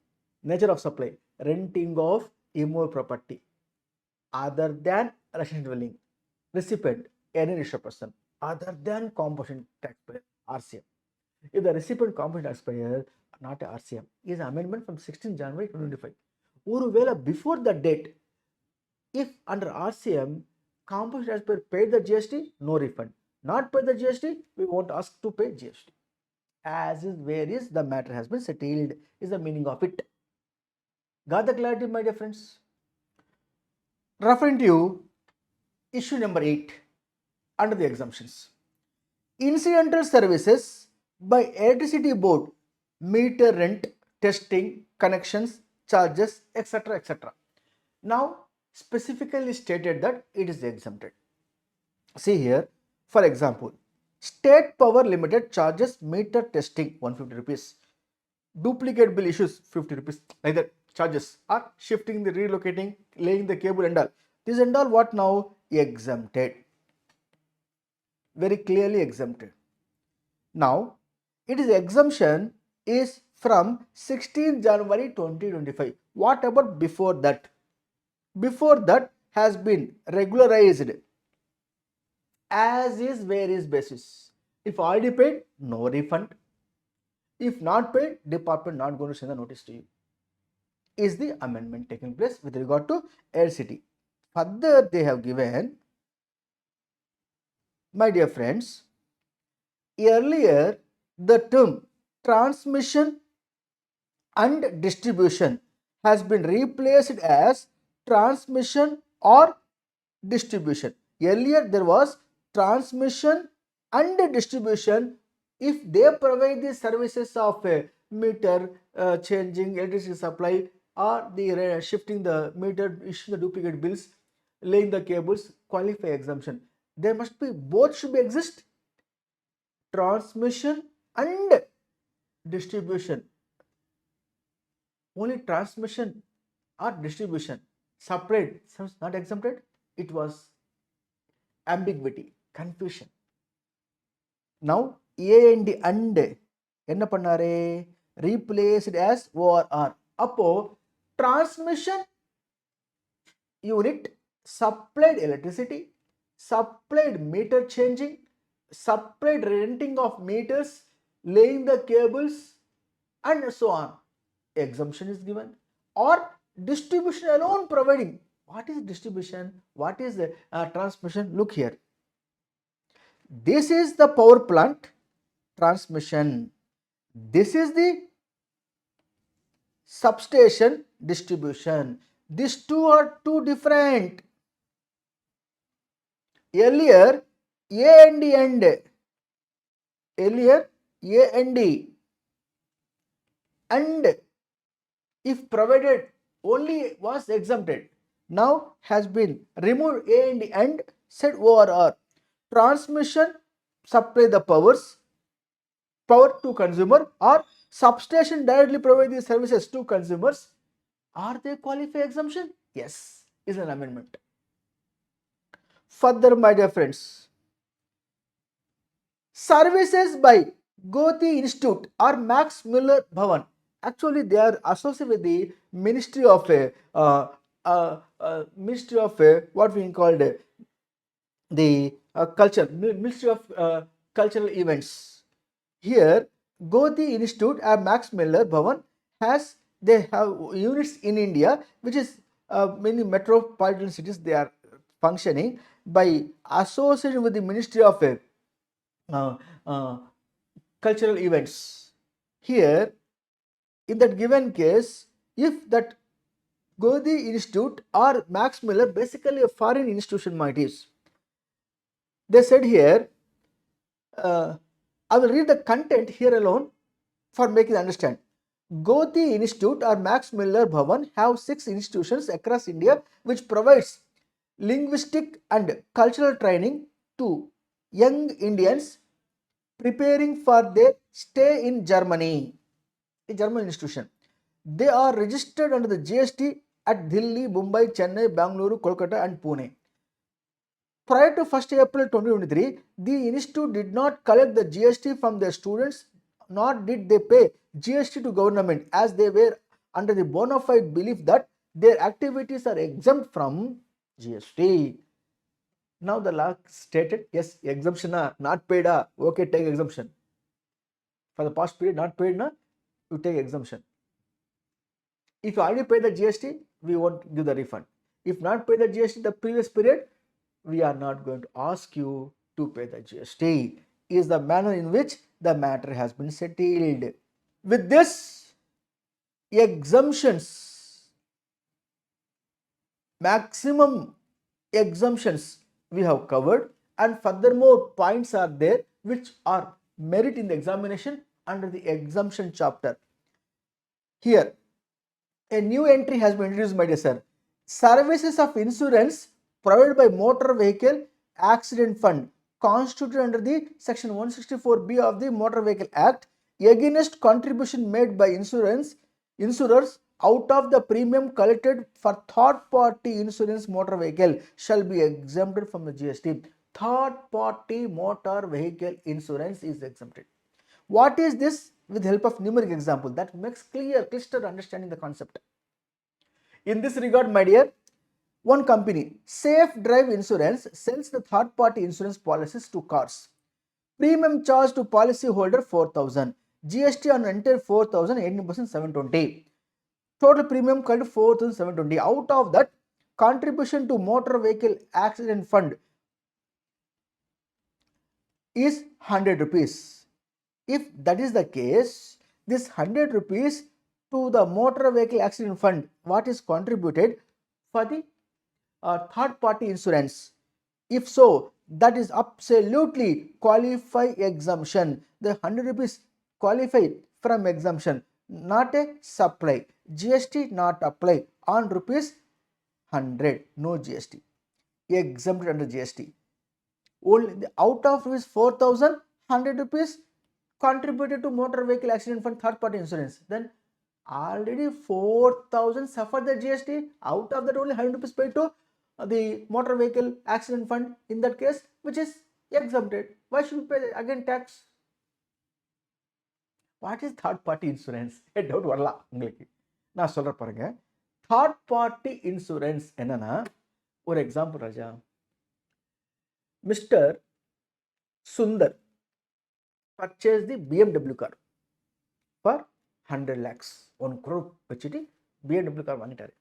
Nature of supply, renting of immovable property other than residential dwelling. Recipient, any registered person other than composition taxpayer, RCM. If the recipient composition taxpayer, not a RCM, is an amendment from 16 January 2025. ஒருவேளை before the date, if under RCM, composition taxpayer paid the GST, no refund. Not paid the GST, we won't ask to pay GST. As is where is the matter has been settled is the meaning of it. Got the clarity, my dear friends? Referring to issue number 8 under the exemptions. Incidental services by electricity board, meter rent, testing, connections, charges, etc. etc. Now specifically stated that it is exempted. See here, for example, State Power Limited charges meter testing 150 rupees. Duplicate bill issues 50 rupees. Like that charges are shifting, the relocating, laying the cable and all. This and all what now? Exempted. Very clearly exempted. Now, it is exemption is from 16 January 2025. What about before that? Before that has been regularized as is where is basis. If already paid, no refund. If not paid, department not going to send a notice to you. Is the amendment taking place with regard to LCT? Further, they have given, my dear friends, earlier the term transmission and distribution has been replaced as transmission or distribution. Earlier there was transmission and distribution if they provide the services of meter changing, electricity supply, or the shifting the meter, issuing the duplicate bills, laying the cables, qualify exemption. There must be both should be exist, transmission and distribution. Only transmission or distribution separate, not exempted. It was ambiguity, confusion. Now A and என்ன பண்ணாரு, replaced as ORR. அப்போ transmission unit supplied electricity, supplied meter changing, supplied renting of meters, laying the cables and so on. Exemption is given. Or distribution alone providing. What is distribution? What is the transmission? Look here. This is the power plant transmission. This is the substation distribution. These two are two different. Earlier A and D earlier A and D and if provided only was exempted. Now has been removed A and D and said ORR. Transmission supply the power to consumer, or substation directly provide the services to consumers. Are they qualify exemption? Yes, is an amendment. Further, my dear friends, services by Gothi Institute or Max Muller Bhavan. Actually, they are associated with the Ministry of what we called the culture, Ministry of Cultural Events. Here, Gothi Institute and Max Muller Bhavan they have units in India which is many metropolitan cities, they are functioning by association with the Ministry of uh, uh, Cultural Events. Here, in that given case, if that Godi Institute or Max Miller, basically a foreign institution might is. They said here, I will read the content here alone for making understand. Goti Institute or Max Miller Bhavan have 6 institutions across India which provides linguistic and cultural training to young Indians preparing for their stay in Germany, a German institution. They are registered under the GST at Delhi, Mumbai, Chennai, Bangalore, Kolkata and Pune. Prior to 1st April 2023, the institute did not collect the GST from their students, nor did they pay GST to government, as they were under the bona fide belief that their activities are exempt from GST. Now the law stated, yes, exemption not paid, okay, take exemption. For the past period not paid, you take exemption. If you already paid the GST, we won't give the refund. If not paid the GST the previous period, we are not going to ask you to pay the GST. Is the manner in which the matter has been settled. With this, exemptions, maximum exemptions we have covered, and furthermore points are there which are merit in the examination under the exemption chapter. Here, a new entry has been introduced, my dear sir. Services of insurance provided by Motor Vehicle Accident Fund constituted under the section 164B of the Motor Vehicle Act against contribution made by insurers out of the premium collected for third party insurance motor vehicle shall be exempted from the GST. Third party motor vehicle insurance is exempted. What is this? With the help of numeric example that makes crystal understanding the concept. In this regard, my dear, one company, Safe Drive Insurance, sells the third party insurance policies to cars. Premium charge to policy holder 4,000. GST on entire 4,000, 18% 720. Total premium collected 4,720. Out of that, contribution to motor vehicle accident fund is 100 rupees. If that is the case, this 100 rupees to the motor vehicle accident fund, what is contributed for the third party insurance? If so, that is absolutely qualify exemption. The 100 rupees qualify from exemption, not a supply. GST not apply on rupees 100, no GST. Exempted under GST. Only out of rupees 4,000, 100 rupees contributed to motor vehicle accident fund third party insurance. Then already 4,000 suffered the GST. Out of that, only 100 rupees paid to the motor vehicle accident fund in that case, which is exempted. Why should we pay again tax? What is third party insurance? Doubt வரலாம் உங்களுக்கு. நான் சொல்றேன் பாருங்க. Third party insurance என்னன்னா, ஒரு example Raja. Mr. Sundar purchased the BMW car for 100 lakhs. 1 crore வச்சுட்டு BMW car வாங்கிட்டாரு.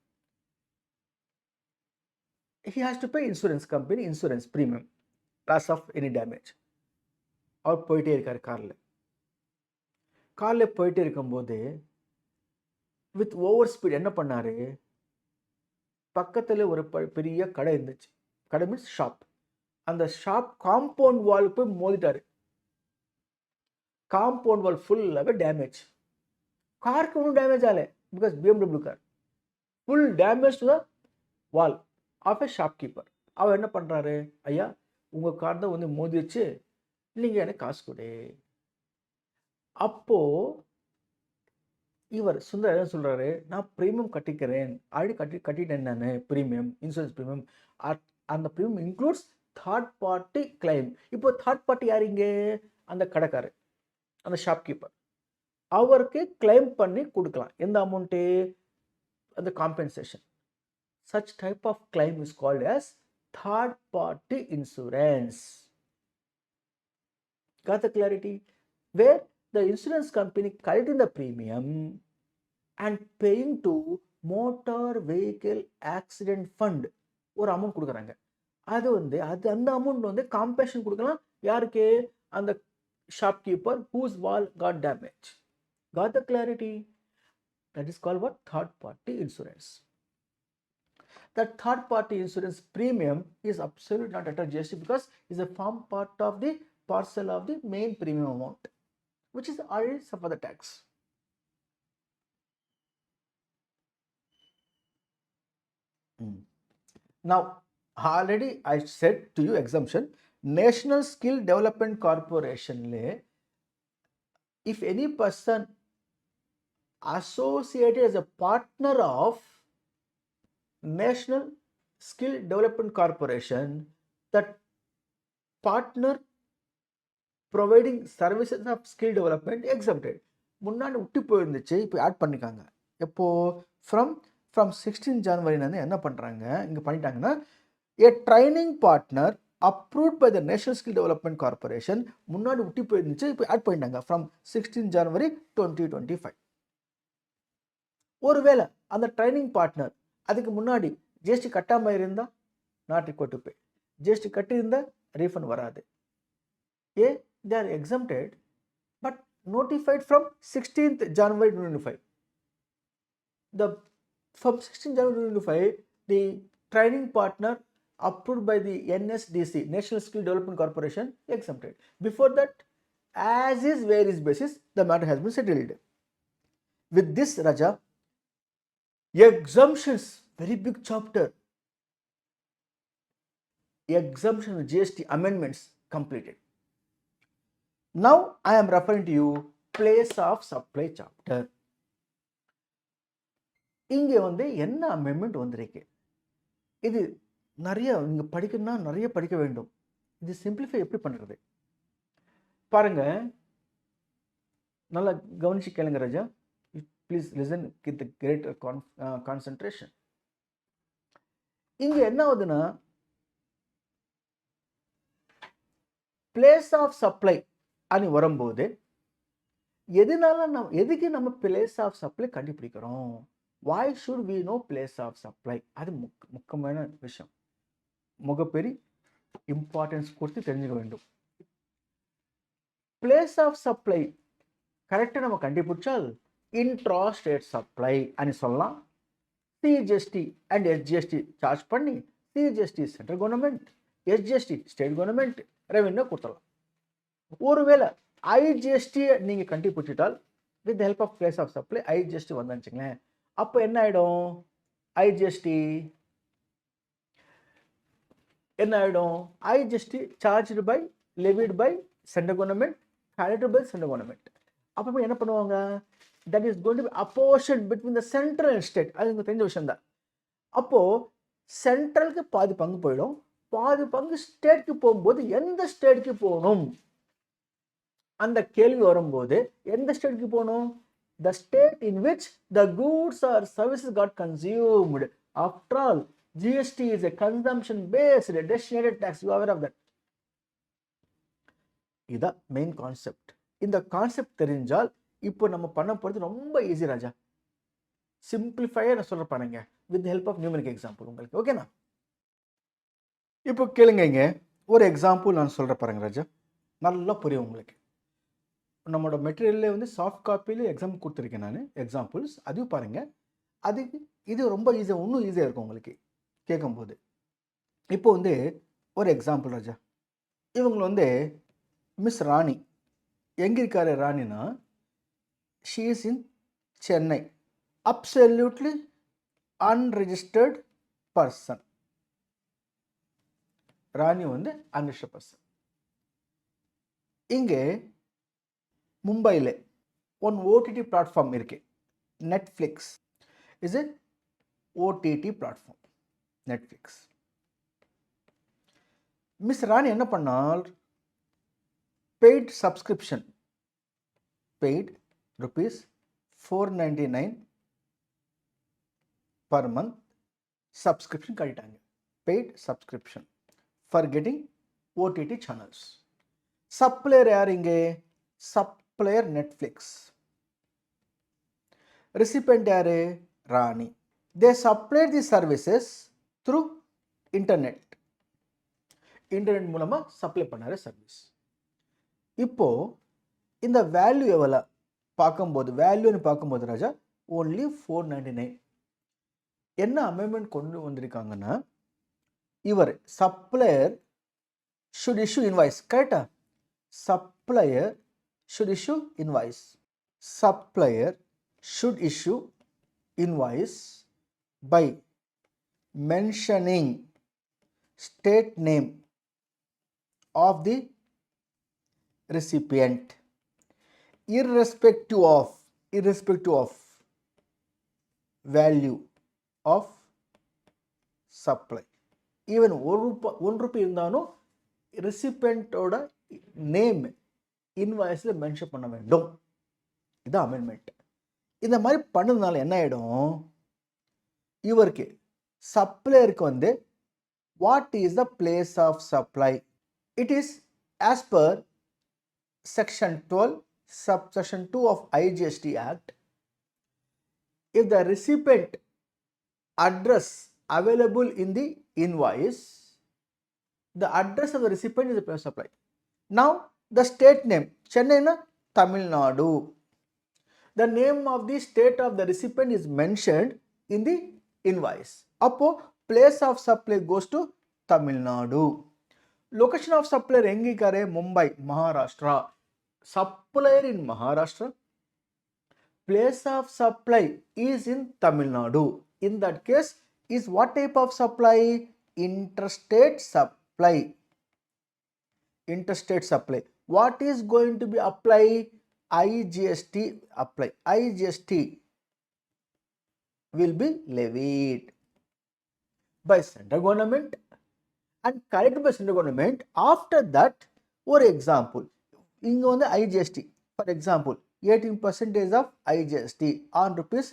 He has to pay insurance company insurance premium, loss of any damage. அவர் போயிட்டே இருக்காரு கார்ல போயிட்டே இருக்கும்போது வித் ஓவர் ஸ்பீட் என்ன பண்ணாரு, பக்கத்துல ஒரு பெரிய கடை இருந்துச்சு. கடை மீன்ஸ் ஷாப். அந்த ஷாப் காம்பவுண்ட் வால் போய் மோதிட்டாரு. காம்பவுண்ட் வால் ஃபுல்லாகவே டேமேஜ். காருக்கு ஒன்றும் டேமேஜ் ஆகலை, because BMW car. Full damage to the wall of a shopkeeper. அவர் என்ன பண்ணுறாரு, ஐயா உங்கள் கார் தான் வந்து மோதிச்சு, நீங்கள் எனக்கு காசு கொடு. அப்போது இவர் சுந்தர் என்ன சொல்கிறாரு, நான் ப்ரீமியம் கட்டிக்கிறேன், ஆல்ரெடி கட்டிட்டேன் நான் ப்ரீமியம், இன்சூரன்ஸ் ப்ரீமியம். அந்த premium includes third party claim. இப்போ தேர்ட் பார்ட்டி யார் இங்கே, அந்த கடைக்காரர், அந்த ஷாப் கீப்பர். அவருக்கு கிளைம் பண்ணி கொடுக்கலாம். எந்த அமௌண்ட்டு, அந்த compensation. Such type of claim is called as third party insurance. Got the clarity? Where the insurance company collecting the premium and paying to motor vehicle accident fund ஒரு amount கொடுக்குறாங்க. அது வந்து அந்த amount வந்து compensation கொடுக்கலாம் யாருக்கு? அந்த shopkeeper whose wall got damaged. Got the clarity? That is called what? Third party insurance. That third party insurance premium is absolutely not under GST because it's a form part of the parcel of the main premium amount, which is already suffer the tax. Now, already I said to you exemption. National Skill Development Corporation le, if any person associated as a partner of National Skill Development Corporation, that partner providing services of skill development exempted. முன்னாடி விட்டு போயிருந்துச்சு, இப்போ add பண்ணிக்காங்க. எப்போ? From 16 ஜனவரி என்ன பண்ணுறாங்க இங்கே பண்ணிட்டாங்கன்னா, a training partner approved by the National Skill Development Corporation, முன்னாடி விட்டு போயிருந்துச்சு, இப்போ ஆட் பண்ணிட்டாங்க ஃப்ரம் 16 ஜனவரி 2025. ஒருவேளை அந்த ட்ரைனிங் பார்ட்னர் அதுக்கு முன்னாடி ஜிஎஸ்டி கட்டாமல் இருந்தால் not required to pay. GST கட்டியிருந்தால் ரீஃபண்ட் வராது. They are exempted but notified from 16th January 2025. From 16th January 2025, the training partner approved by the NSDC, National Skill Development Corporation, exempted. Before that, as is where is basis, the matter has been settled. With this, Raja, exemptions, very big chapter. Exemption GST amendments completed. Now I am referring to you place of supply chapter. இங்கே வந்து என்ன amendment வந்திருக்கு? இது நிறைய நீங்கள் படிக்கணும்னா நிறைய படிக்க வேண்டும். இது சிம்பிளிஃபை எப்படி பண்ணுறது பாருங்க, நல்லா கவனிச்சு கேளுங்க Raja. Please listen with the greater concentration. இங்கே என்ன ஆகுதுன்னா, பிளேஸ் ஆஃப் சப்ளை అని வரும்போது எதுக்கு நம்ம பிளேஸ் ஆஃப் சப்ளை கண்டுபிடிக்கிறோம்? why should we know place of supply? அது முக்கியமான விஷயம். முகப்பெரி இம்பார்ட்டன்ஸ் கொடுத்து தெரிஞ்சுக்க வேண்டும். பிளேஸ் ஆஃப் சப்ளை கரெக்டாக நம்ம கண்டுபிடிச்சால் இன்ட்ரா ஸ்டேட் சப்ளை అని சொல்லலாம். சிஜிஎஸ்டி அண்ட் எஸ்ஜிஎஸ்டி சார்ஜ் பண்ணி, CGST central government, SGST state government revenue கொடுத்துடலாம். ஒருவேளை ஐஜிஎஸ்டி நீங்கள் கண்டுபிடிச்சிட்டால் with help of place of supply IGST வந்துச்சுங்களேன், அப்போ என்ன ஆகிடும்? ஐஜிஎஸ்டி என்ன ஆகிடும்? IGST charged by levied by central government, collected by central government. அப்போ என்ன பண்ணுவாங்க? That is going to be apportion between the central and state. அது உங்களுக்கு தெரிஞ்ச விஷயம் தான். அப்போது சென்ட்ரலுக்கு பாதி பங்கு போயிடும், பாதி பங்கு ஸ்டேட்க்கு போகும்போது எந்த ஸ்டேட்க்கு போகணும் அந்த கேள்வி வரும்போது எந்த ஸ்டேட்க்கு போகணும்? The state in which the goods or services got consumed. After all, GST is a consumption based designated tax. You are aware of that. இது மெயின் கான்செப்ட். இந்த கான்செப்ட் தெரிஞ்சால் இப்போ நம்ம பண்ண போகிறது ரொம்ப ஈஸி ராஜா. சிம்பிளிஃபையாக நான் சொல்கிற பாருங்க with help of numeric example உங்களுக்கு. ஓகேண்ணா? இப்போ கேளுங்க, ஒரு எக்ஸாம்பிள் நான் சொல்கிற பாருங்க ராஜா, நல்லா புரியும் உங்களுக்கு. நம்மளோட மெட்டீரியல்லே வந்து சாஃப்ட் காப்பியில் எக்ஸாம்பிள் கொடுத்துருக்கேன் நான், எக்ஸாம்பிள்ஸ் அதையும் பாருங்கள். அதுக்கு இது ரொம்ப ஈஸியாக, இன்னும் ஈஸியாக இருக்கும் உங்களுக்கு கேட்கும்போது. இப்போ வந்து ஒரு எக்ஸாம்பிள் ராஜா, இவங்க வந்து மிஸ் ராணி. எங்கே இருக்காரு ராணினா? She is in Chennai. Absolutely unregistered person. Rani வந்து அன்ரெஜிஸ்டர்ட் பர்சன். இங்கே மும்பையில் ஒன் ஓடிடி பிளாட்ஃபார்ம் இருக்கு, Netflix is a OTT platform, Netflix. Miss Rani என்ன பண்ணால், paid subscription, paid ₹499 per month subscription கட்டிட்டாங்க. Paid subscription for getting OTT channels. Supplier யார் இங்கே? Supplier Netflix. Recipient யாரு? Rani. they supply the services through internet. Internet மூலமா supply பண்ணாரு service. இப்போ இந்த வேல்யூ எவ்வளோ பார்க்கும்போது ராஜா only 499. என்ன அமெண்ட்மெண்ட் கொண்டு வந்திருக்காங்கன்னா, இவர் சப்ளையர் should issue invoice, கரெக்டா? supplier should issue invoice. Supplier should issue invoice by mentioning state name of the recipient irrespective of value of supply. Even 1 rupee இருந்தாலும் ரெசிபியன்ட்டோட நேம் இன்வாய்ஸில் மென்ஷன் பண்ண வேண்டும். இது அமெண்ட்மெண்ட். இந்த மாதிரி பண்ணதுனால என்ன ஆகிடும், இவருக்கு சப்ளையருக்கு வந்து what is the place of supply? It is as per section 12 subsection 2 of IGST Act. If the recipient address available in the invoice, the address of the recipient is the place of supply. Now the state name, Chennai na Tamil Nadu. The name of the state of the recipient is mentioned in the invoice. Appo place of supply goes to Tamil Nadu. Location of supplier engi kare, Mumbai, Maharashtra. Supplier in Maharashtra. Place of supply is in Tamil Nadu. In that case, is what type of supply? Interstate supply. Interstate supply. What is going to be applied? IGST apply. IGST will be levied by central government and collected by central government. After that, for example, இங்க வந்து IGST, for example, 18% of IGST on rupees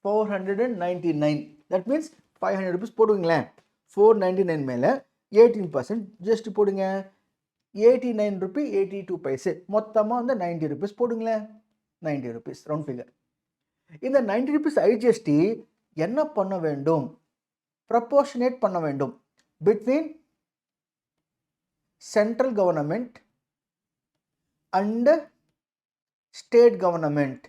499. That means 500 rupees போடுவீங்களேன். 499 மேல 18% GST போடுங்க. 89 rupee 82 paise. மொத்தமாக வந்து 90 rupees போடுங்களேன். 90 rupees round figure. இந்த 90 rupees IGST என்ன பண்ண வேண்டும்? proportionate பண்ண வேண்டும் between central government and state government.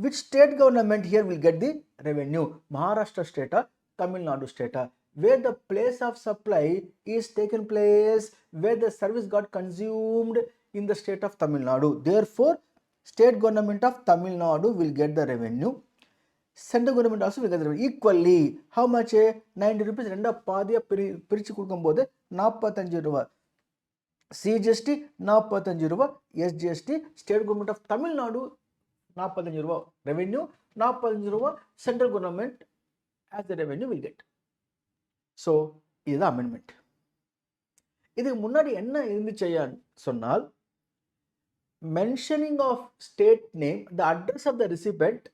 Which state government here will get the revenue? Maharashtra state or Tamil Nadu state? Where the place of supply is taken place, where the service got consumed in the state of Tamil Nadu. Therefore, state government of Tamil Nadu will get the revenue. Central government also will get the revenue equally. How much? 90 rupees. ரெண்டா பாதியா பிரிச்சு கொடுக்கும்போது 45 ரூபாய் CGST, 45 ரூபாய் SGST. State government of Tamil Nadu 45 ரூபாய் revenue, 45 ரூபாய் central government as the revenue will get. So இதுதான் amendment. இதுக்கு முன்னாடி என்ன இருந்துச்சையான்னு சொன்னால், mentioning of state name, the address of the recipient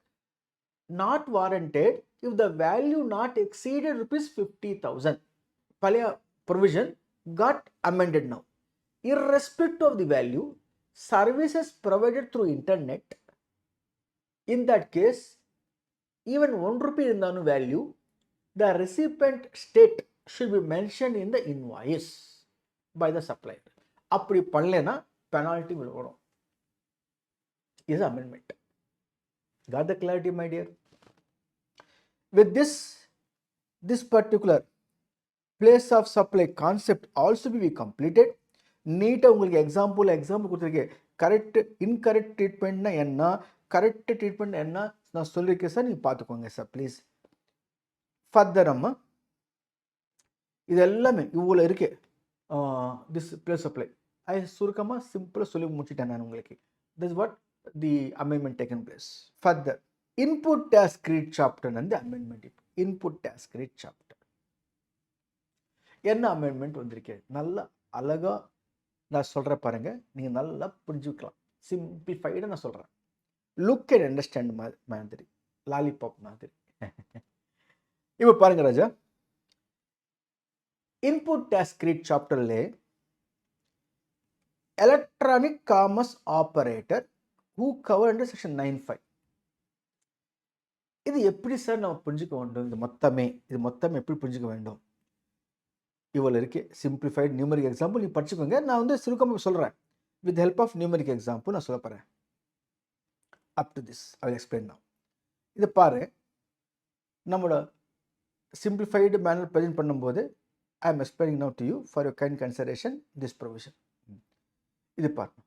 not warranted if the value not exceeded rupees 50,000. பழைய provision got amended now. Irrespective of the value, services provided through internet, in that case, even 1 rupee இருந்தாலும் value, the recipient state should be mentioned in the invoice by the supplier. அப்படி பண்ணலைன்னா penalty விழுவணும். Is amendment. Got the clarity, my dear? With this particular place of supply concept also be completed. நீட்டாக உங்களுக்கு example கொடுத்துருக்கேன். Correct incorrect ட்ரீட்மெண்ட்னா என்ன, correct treatment என்ன நான் சொல்லியிருக்கேன் sir, நீங்கள் பார்த்துக்கோங்க சார் ப்ளீஸ். ஃபர்தர் அம்மா இது எல்லாமே இவ்வளோ இருக்கு. திஸ் பிளேஸ் சப்ளை சுருக்கமாக சிம்பிளாக சொல்லி முடிச்சுட்டேன் நான் உங்களுக்கு. This what the amendment taken place. Further input tax credit chapter வந்து அமெண்ட்மெண்ட். இப்போ இன்புட் டேக்ஸ் கிரெடிட் சாப்டர் என்ன அமெண்ட்மெண்ட் வந்திருக்கு நல்லா அழகாக நான் சொல்கிறேன் பாருங்க, நீங்கள் நல்லா புரிஞ்சுக்கலாம். சிம்பிளிஃபைடாக நான் சொல்கிறேன். லுக் அண்ட் அண்டர்ஸ்டாண்ட் மாதிரி, லாலிபாப் மாதிரி. இப்போ பாருங்க ராஜா, இன்புட் டேக்ஸ் கிரெடிட் சாப்டர்ல electronic commerce operator who covered under section 9(5). இது எப்படி சார் நம்ம புரிஞ்சுக்க வேண்டும்? இது மொத்தமே எப்படி புரிஞ்சுக்க வேண்டும்? இவ்வளோ இருக்கு. சிம்பிளிஃபைடு நியூமெரிக் எக்ஸாம்பிள் நீ படிச்சுக்கோங்க. நான் வந்து சுருக்கமாக சொல்கிறேன். With help of numeric example நான் சொல்ல போகிறேன். Up to this I will explain now. இதை பாரு, நம்மளோட சிம்பிளிஃபைடு மேனுவல் ப்ரெசென்ட் பண்ணும்போது I am explaining now to you for your kind consideration this provision. இது பாருங்க,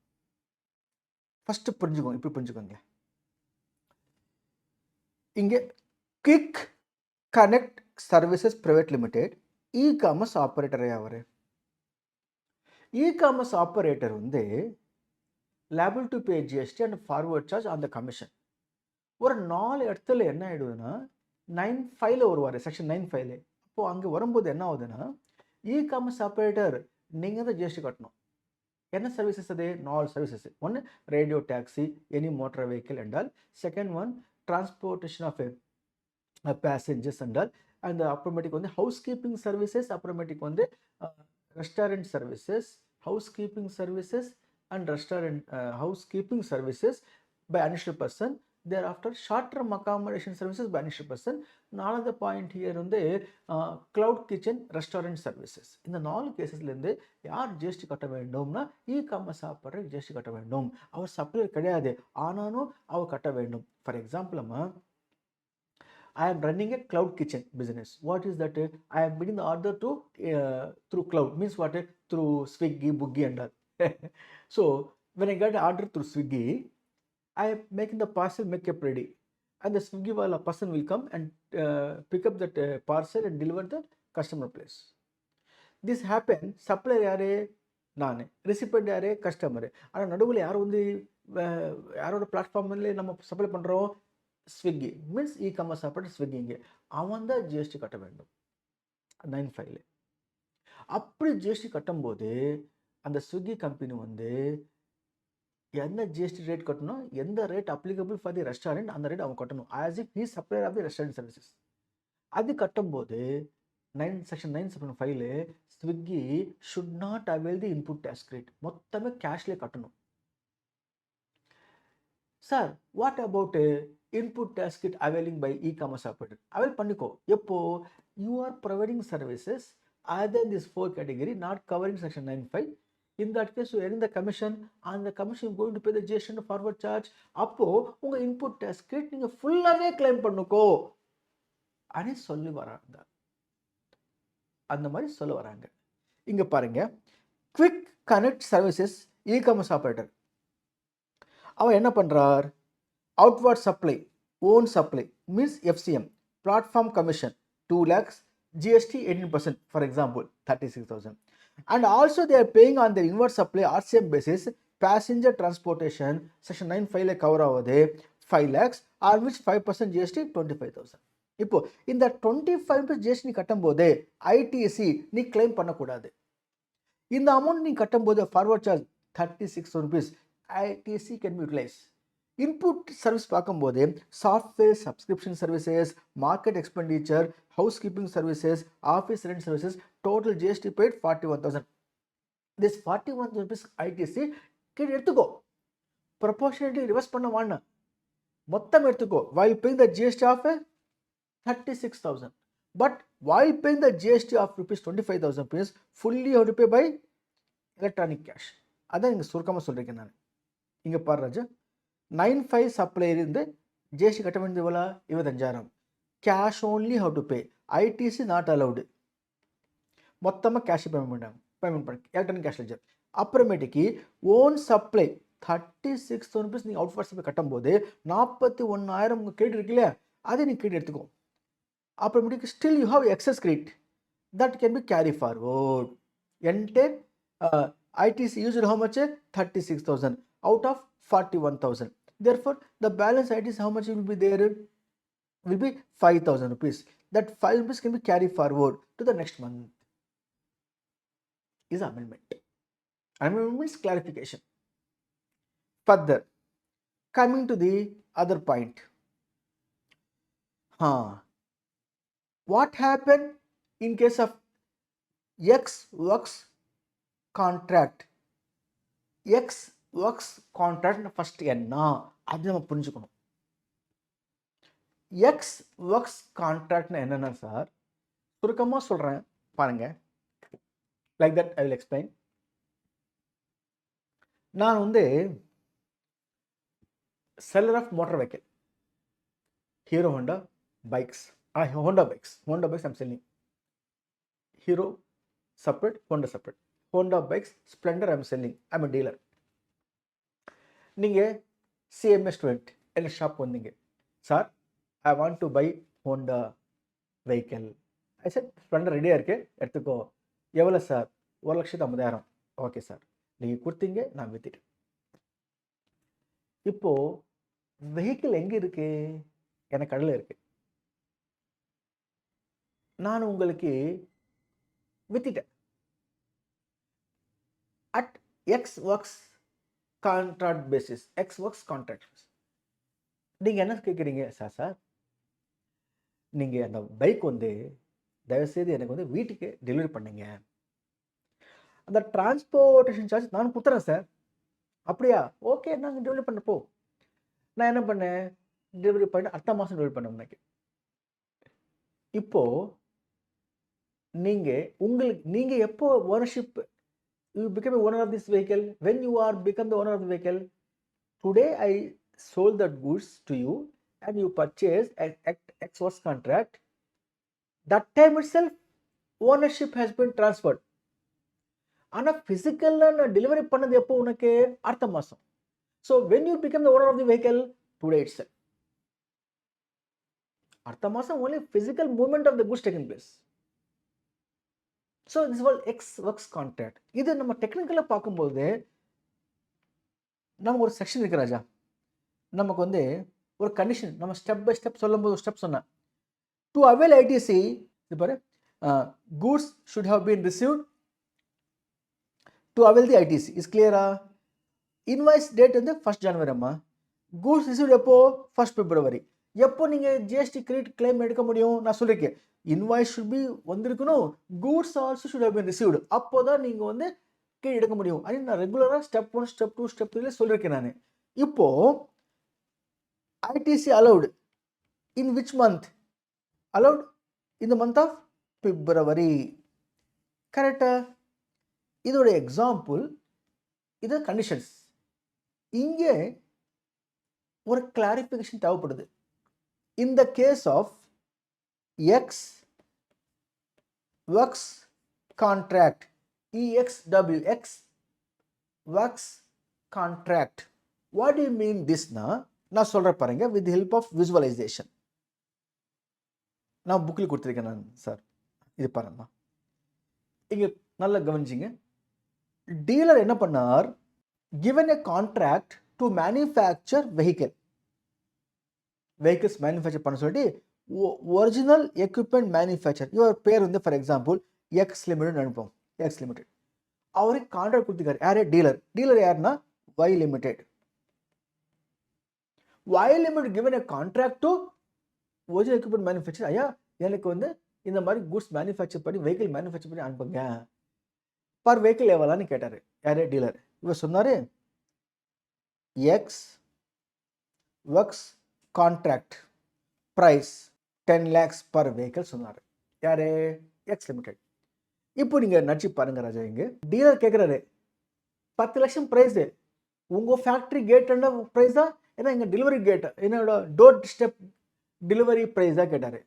ஃபஸ்ட்டு புரிஞ்சுக்கோங்க, இப்படி புரிஞ்சுக்கோங்க. இங்கே quick connect services private limited e-commerce ஆப்ரேட்டரே அவர். இ-காமர்ஸ் ஆப்ரேட்டர் வந்து liable to pay GST and forward charge on the commission. ஒரு 4 இடத்துல என்ன ஆயிடுதுன்னா 9(5)ல வருவார், செக்ஷன் 9(5)ல. அப்போ அங்கே வரும்போது என்ன ஆகுதுன்னா, இ-காமர்ஸ் ஆப்ரேட்டர் நீங்கள் தான் ஜிஎஸ்டி கட்டணும். என்ன சர்வீசஸ் அது? 4 சர்வீசஸ். ஒன்று radio taxi, any motor vehicle என்றால். Second one transportation of passengers என்றால். அந்த அப்புறமேட்டுக்கு வந்து ஹவுஸ் கீப்பிங் சர்வீசஸ், அப்புறமேட்டுக்கு வந்து restaurant services, housekeeping services and restaurant housekeeping services by uninsured person. Thereafter short-term accommodation services by uninsured person. நாலாவது point here வந்து cloud kitchen restaurant services. இந்த 4 கேசஸ்லேருந்து யார் ஜிஎஸ்டி கட்ட வேண்டும்னா இ-காமர்ஸ் ஆப்ரேட்டர் ஜிஎஸ்டி கட்ட வேண்டும். அவர் சப்ளையர் கிடையாது, ஆனாலும் அவர் கட்ட வேண்டும். For example, I am running a cloud kitchen business. What is that? I am bidding the order to through cloud. Means what? Through Swiggy, Buggy and all. So when I get an order through Swiggy, I am making the parcel make-up ready, and the Swiggy person will come and pick up that parcel and deliver the customer place. This happen, supplier யாரே நான், recipient யாரே customer. ஆனால் நடுவில் யார் வந்து யாரோட பிளாட்ஃபார்ம்ல நம்ம சப்ளை பண்ணுறோம்? ஸ்விக்கி. மீன்ஸ் இ-காமர்ஸ் ஆப்ரேட்டர் ஸ்விக்கிங்க. அவன் தான் ஜிஎஸ்டி கட்ட வேண்டும் 9(5)ல. அப்படி ஜிஎஸ்டி கட்டும்போது அந்த ஸ்விக்கி கம்பெனி வந்து என்ன ஜிஎஸ்டி ரேட் கட்டணும், எந்த rate applicable for the restaurant, அந்த ரேட் அவன் கட்டணும். As if he supplier of the restaurant services. அது கட்டும்போது செக்ஷன் 9(5)ல Swiggy should not avail the input tax credit. மொத்தமே கேஷ்லேயே கட்டணும். Sir, what about input tax credit availing by e-commerce operator? Avail பண்ணிக்கோ. எப்போ? You are providing services other this 4 category not covering section 9(5). In that case, you earn the commission, and the commission is going to pay the GST and forward charge. அப்போ உங்க input tax credit நீங்க ஃபுல்லாவே claim பண்ணுக்கோ அனே சொல்லி வராங்க. அந்த மாதிரி சொல்ல வராங்க. இங்க பாருங்க, quick connect services e-commerce operator அவன் என்ன பண்றார்? Outward supply, own supply means FCM, platform commission 2 lakhs, GST 18%, for example 36,000. And also they are paying on their inward supply RCM basis passenger transportation section 9(5)ல cover ஆகுது 5 lakhs, on which 5% GST 25,000. இப்போ இந்த 25% GST கட்டும்போது ITC நீ claim பண்ணக்கூடாது. இந்த amount நீ கட்டும்போது forward charge 36 rupees ITC can be utilized. Input service பார்க்கும்போது software subscription services, market expenditure, housekeeping services, office rent services, total GST paid 41,000. This 41,000 rupees ITC கீழே எடுத்துக்கோ. ப்ரொபோர்ஷனேட்லி ரிவர்ஸ் பண்ண வாங்க, மொத்தம் எடுத்துக்கோ. while paying the GST of 36,000. But while paying the GST of rupees 25,000 rupees, fully you have to pay by electronic cash. அதான் இங்கே சுருக்கமாக சொல்கிறேன் நான். இங்கே பாரு ராஜா, 9(5) சப்ளையர் இருந்து ஜிஎஸ்டி கட்ட வேண்டியது எவ்வளோ? 25,000. Cash only have to pay, ITC not allowed. மொத்தமாக கேஷ் பேமெண்ட் பண்ணி எலக்ட்ரானிக் கேஷ் லெட்ஜர். அப்புறமேட்டுக்கு ஓன் சப்ளை 36,000 rupees நீங்கள் அவுட் ஃபார் சப்ளை கட்டும்போது 41,000 உங்கள் கிரெடிட் இருக்கு இல்லையா, அதை நீங்கள் கிரெடிட் எடுத்துக்கோ. அப்புறமேட்டுக்கு still you have excess credit that can be carry forward. Enter ITC used how much? 36,000 out of 41,000. Therefore, the balance ITC how much will be there? Will be 5,000 rupees. That 5 rupees can be carried forward to the next month. Is amendment. Amendment means clarification. Further, coming to the other point. What happened in case of X works contract? X works contract first என்ன அது நம்ம புரிஞ்சுக்கணும். X works கான்ட்ராக்ட்னா என்னென்ன sir சுருக்கமாக சொல்கிறேன் பாருங்க. Like that I will explain. நான் வந்து seller of motor vehicle, Hero Honda bikes, Honda bikes I'm selling. Hero separate, Honda separate. Honda bikes, Splendor I'm selling. I'm a dealer. நீங்கள் CMA student என்ன shop வந்தீங்க, sir I want to buy Honda vehicle. I sir Splendor ரெடியாக இருக்கு, எடுத்துக்கோ. எவ்வளோ sir? 1,50,000. Okay sir, நீங்கள் கொடுத்தீங்க, நான் வித்துட்டேன். இப்போது வெஹிக்கிள் எங்கே இருக்கு? எனக்கு கடையில் இருக்கு. நான் உங்களுக்கு வித்துட்டேன். At ex works contract basis, ex works contract. நீங்கள் என்ன கேட்குறீங்க? சார் நீங்கள் அந்த பைக் வந்து தயவுசெய்து எனக்கு வந்து வீட்டுக்கு டெலிவரி பண்ணுங்க. அந்த டிரான்ஸ்போர்ட்டேஷன் சார்ஜ் நான் கொடுத்துறேன் சார். அப்படியா? ஓகே, நாங்கள் டெலிவரி பண்ணப்போ நான் என்ன பண்ணேன், டெலிவரி பண்ணி அடுத்த மாதம் டெலிவரி பண்ண உனக்கு. இப்போது நீங்கள் எப்போ ownership, you become a owner of this vehicle when you are become the owner of the vehicle. Today I sold that goods to you and you purchased X works contract. That time itself ownership has been transferred. ஆனால் ஃபிசிக்கலில் நான் delivery பண்ணது எப்போ உனக்கு? அடுத்த மாதம். So when you become the owner of the vehicle today itself. அடுத்த மாதம் only physical movement of the goods taking place. So this wall X works contract. இது நம்ம டெக்னிக்கலாக பார்க்கும்போது நமக்கு ஒரு செக்ஷன் இருக்கு ராஜா. நமக்கு வந்து ஒரு கண்டிஷன் நம்ம ஸ்டெப் பை ஸ்டெப் சொல்லும்போது ஒரு ஸ்டெப் சொன்னேன். டு அவைல் ஐடிசி இது பாரு, goods should have been received to avail the ITC is கிளியரா? இன்வாய்ஸ் டேட் வந்து 1st January அம்மா. கூட்ஸ் ரிசீவ்ட் எப்போ? 1st February. எப்போ நீங்கள் ஜிஎஸ்டி கிரெடிட் கிளைம் எடுக்க முடியும்? நான் சொல்லியிருக்கேன், இன்வாய்ஸ் ஷுட் பி வந்திருக்கணும், goods also should have been received. அப்போ தான் நீங்கள் வந்து கீழே எடுக்க முடியும். அது நான் ரெகுலராக ஸ்டெப் 1 ஸ்டெப் 2 ஸ்டெப் 3 சொல்லியிருக்கேன் நான். இப்போது ITC allowed in which month? Allowed in the month of February. கரெக்டா? இதோட எக்ஸாம்பிள், இது கண்டிஷன்ஸ். இங்கே ஒரு கிளாரிஃபிகேஷன் தேவைப்படுது. In the case of ex works contract, EXW, ex works contract, what do you mean திஸ்னா நான் சொல்கிறேன் பாருங்க, வித் ஹெல்ப் ஆஃப் விசுவலைசேஷன். நான் புக்கில் கொடுத்துருக்கேன் நான் சார், இது பாருங்கம்மா. இங்கே நல்லா கவனிச்சிங்க. டீலர் என்ன பண்ணார், given a contract to manufacture vehicles manufacture பண்ண சொல்லிட்டு ஒரிஜினல் எக்யூப்மெண்ட் மேனுஃபேக்சர், இவர் பேர் வந்து ஃபார் எக்ஸாம்பிள் எக்ஸ் லிமிடெட் அனுப்போம். எக்ஸ் லிமிடெட் அவருக்கு கான்ட்ராக்ட் கொடுத்துருக்காரு. யாரே? டீலர். டீலர் யாருன்னா Y limited. Y limited given a contract to original equipment manufacture. ஐயா எனக்கு வந்து இந்த மாதிரி குட்ஸ் மேனுஃபேக்சர் பண்ணி வெஹிக்கிள் மேனுஃபேக்சர் பண்ணி அனுப்புங்க, பர் வெஹிக்கிள் எவ்வளோன்னு கேட்டார். யாரே? டீலர். இவர் சொன்னார் ex works contract price 10 lakhs per vehicle சொன்னார். யாரு? X limited. இப்போ நீங்கள் நடிச்சு பாருங்க ராஜா. இங்கே டீலர் கேட்குறாரு 10 லட்சம் ப்ரைஸு, உங்கள் ஃபேக்ட்ரி கேட் என்ன ப்ரைஸா, ஏன்னா எங்கள் டெலிவரி கேட் என்னோட டோர் ஸ்டெப் டெலிவரி ப்ரைஸாக கேட்டார்.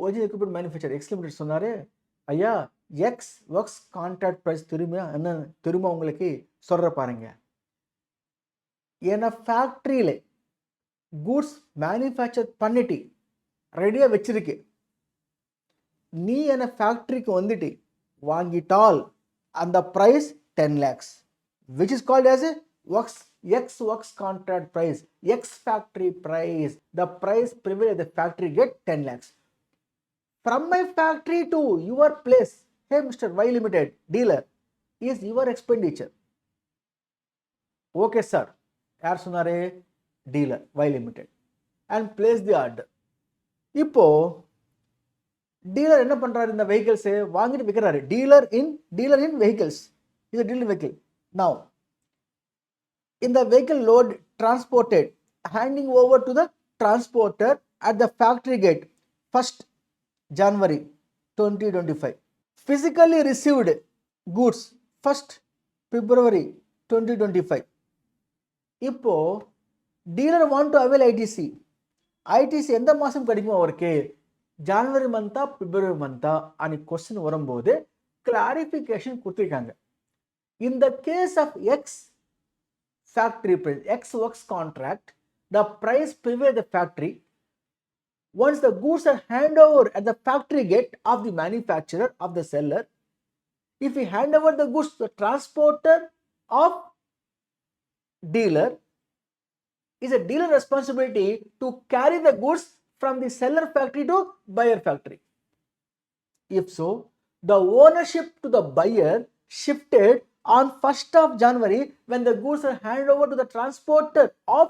Original equipment manufacture X limited சொன்னார், ஐயா எக்ஸ் ஒர்க்ஸ் கான்ட்ராக்ட் ப்ரைஸ் திரும்ப என்ன திரும்ப உங்களுக்கு சொல்கிற பாருங்க. ஏன்னா ஃபேக்ட்ரியில் கூட்ஸ் மேனுஃபேக்சர் பண்ணிட்டு ரெடியாக வச்சிருக்கு, நீ என்ன ஃபேக்ட்ரிக்கு வந்துட்டு வாங்கிட்டால் அந்த price 10 lakhs, which is called as a X works contract price, X factory price. The price prevail at the factory get 10 lakhs. From my factory to your place, hey Mr. Y Limited dealer, is your expenditure. Okay sir. யார் சொன்னாரே? Dealer Y Limited. And place the order. இப்போ dealer என்ன பண்றாரு, இந்த vehicles வாங்கிட்டு விற்கிறாரு. Dealer இன் vehicles, இது dealer vehicle. Now இந்த vehicle load transported, handing over to the transporter at the factory gate 1st January 2025. Physically received goods 1st February 2025. இப்போ dealer want to avail ITC. ITC எந்த மாதம் கிடைக்கும் அவருக்கு? ஜனவரி மந்தா பிப்ரவரி மந்தா అని question வரும்போது clarification கொடுத்துருக்காங்க. In the case of X factory price, X works contract, the price prevail at the factory. Once the goods are handed over at the factory gate of the manufacturer of the seller, if we hand over the goods to the transporter of dealer, is a dealer responsibility to carry the goods from the seller factory to buyer factory. If so, the ownership to the buyer shifted on 1st of January when the goods are handed over to the transporter of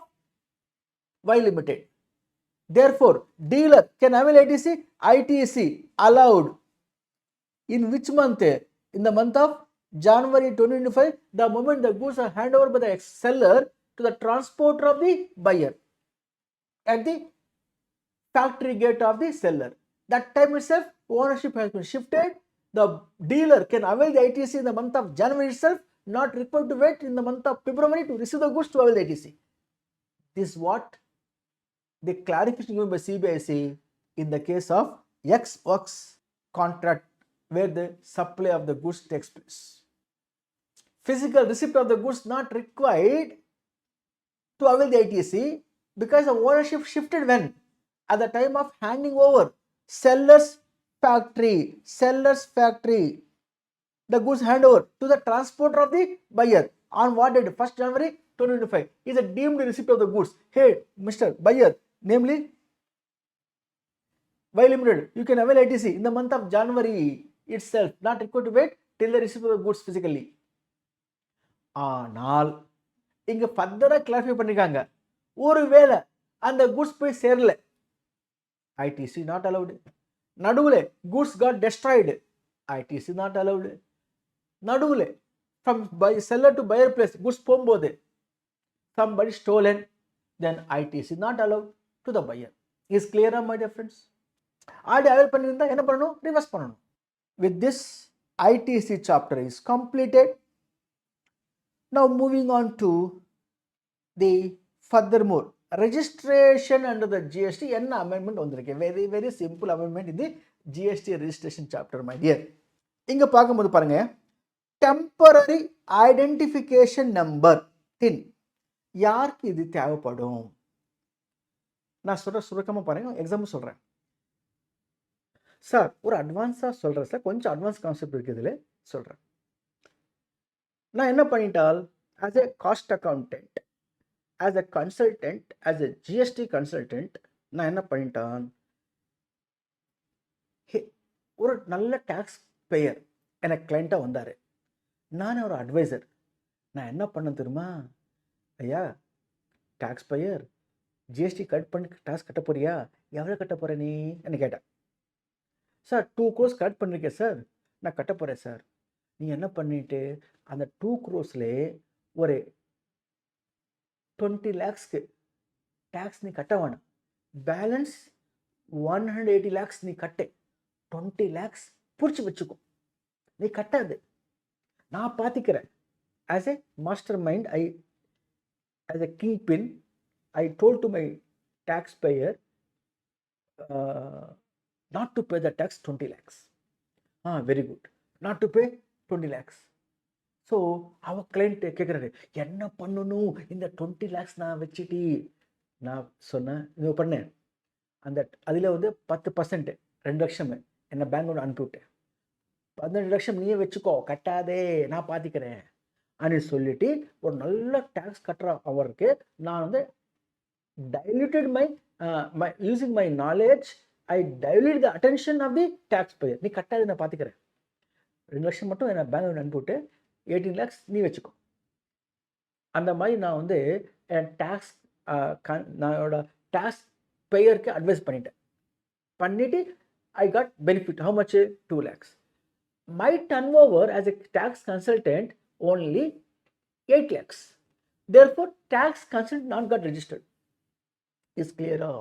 Y Limited. Therefore, dealer can avail ITC. ITC allowed in which month? In the month of January 2025, the moment the goods are handed over by the seller to the transporter of the buyer at the factory gate of the seller. That time itself, ownership has been shifted. The dealer can avail the ITC in the month of January itself, not required to wait in the month of February to receive the goods to avail the ITC. This is what the clarification given by CBIC in the case of X works contract where the supply of the goods takes place. Physical receipt of the goods not required to avail the ITC because the ownership shifted when? At the time of handing over seller's factory, the goods hand over to the transporter of the buyer on what date? 1st January 2025 is a deemed receipt of the goods. Hey, Mr. Buyer, namely Y Limited, you can avail ITC in the month of January itself, not required to wait till the receipt of the goods physically. ஆனால் இங்க ஃபர்தரா clarify பண்ணிருக்காங்க, ஒருவேளை அந்த goods போய் சேரல, ITC not allowed. நடுவில் goods got destroyed, ITC not allowed. நடுவில் from seller to buyer place goods போகும்போது somebody stolen, then ITC not allowed to the buyer. Is clear, my dear friends? Already avail பண்ணியிருந்தா என்ன பண்ணணும்? Reverse பண்ணணும். With this, ITC chapter is completed. Now moving on to the furthermore registration under the GST என்ன amendment வந்திருக்கு? very simple amendment in the GST registration chapter, my dear. இங்க பார்க்கும்போது பாருங்க, temporary identification number tin யாருக்கு இது தேவைப்படும்? நான் சுருக்கமாக பாருங்க, எக்ஸாம்பிள் சொல்கிறேன் சார். ஒரு அட்வான்ஸாக சொல்கிறேன் சார், கொஞ்சம் அட்வான்ஸ் கான்செப்ட் இருக்குது இதில் சொல்கிறேன். நான் என்ன பண்ணிட்டால் as a cost accountant, as a consultant, as a GST consultant நான் என்ன பண்ணிட்டான், ஒரு நல்ல டேக்ஸ் பேயர் எனக்கு கிளைண்ட்டாக வந்தார். நான் ஒரு அட்வைசர். நான் என்ன பண்ண தெரியுமா, ஐயா டேக்ஸ் பேயர் ஜிஎஸ்டி கட் பண்ணி டேக்ஸ் கட்ட போறியா, எவ்வளோ கட்ட போகிற நீ என்ன கேட்டேன். சார் 2 crores கட் பண்ணியிருக்கேன் சார், நான் கட்ட போகிறேன் சார். நீ என்ன பண்ணிட்டு அந்த 2 crores ஒரு 20 lakhsக்கு டேக்ஸ் நீ கட்ட வேணாம், பேலன்ஸ் 180 lakhs நீ கட்டு, 20 lakhs பிடிச்சி வச்சுக்கோ, நீ கட்டாது, நான் பார்த்துக்கிறேன். As a master mind, as a kingpin, I told to my taxpayer not to pay the tax 20 lakhs. Very good. Not to pay 20 lakhs. So, our client கேட்குறாரு, என்ன பண்ணணும் இந்த 20 lakhs நான் வச்சுட்டு? நான் சொன்னேன், இது பண்ணேன், அந்த அதில் வந்து 10% 2 லட்சம் என்னை பேங்க் அனுப்பிவிட்டேன், 12 லட்சம் நீயே வச்சுக்கோ, கட்டாதே, நான் பார்த்துக்கிறேன் అని சொல்லிட்டு ஒரு நல்ல டேக்ஸ் கட்டுற அவருக்கு நான் வந்து diluted my using my knowledge, I dilute the attention of the tax payer. நீ கட்டாது, நான் பார்த்துக்கிறேன், 2 லட்சம் மட்டும் என்னை பேங்க் அனுப்பிவிட்டு 18 lakhs நீ வச்சுக்கோ. அந்த மாதிரி நான் வந்து என் டேக்ஸ் நானோட டேக்ஸ் பேயருக்கு அட்வைஸ் பண்ணிவிட்டு I got benefit. How much? 2 lakhs. My turnover as a tax consultant only 8 lakhs. Therefore, tax consultant not got registered. Is கிளியரா?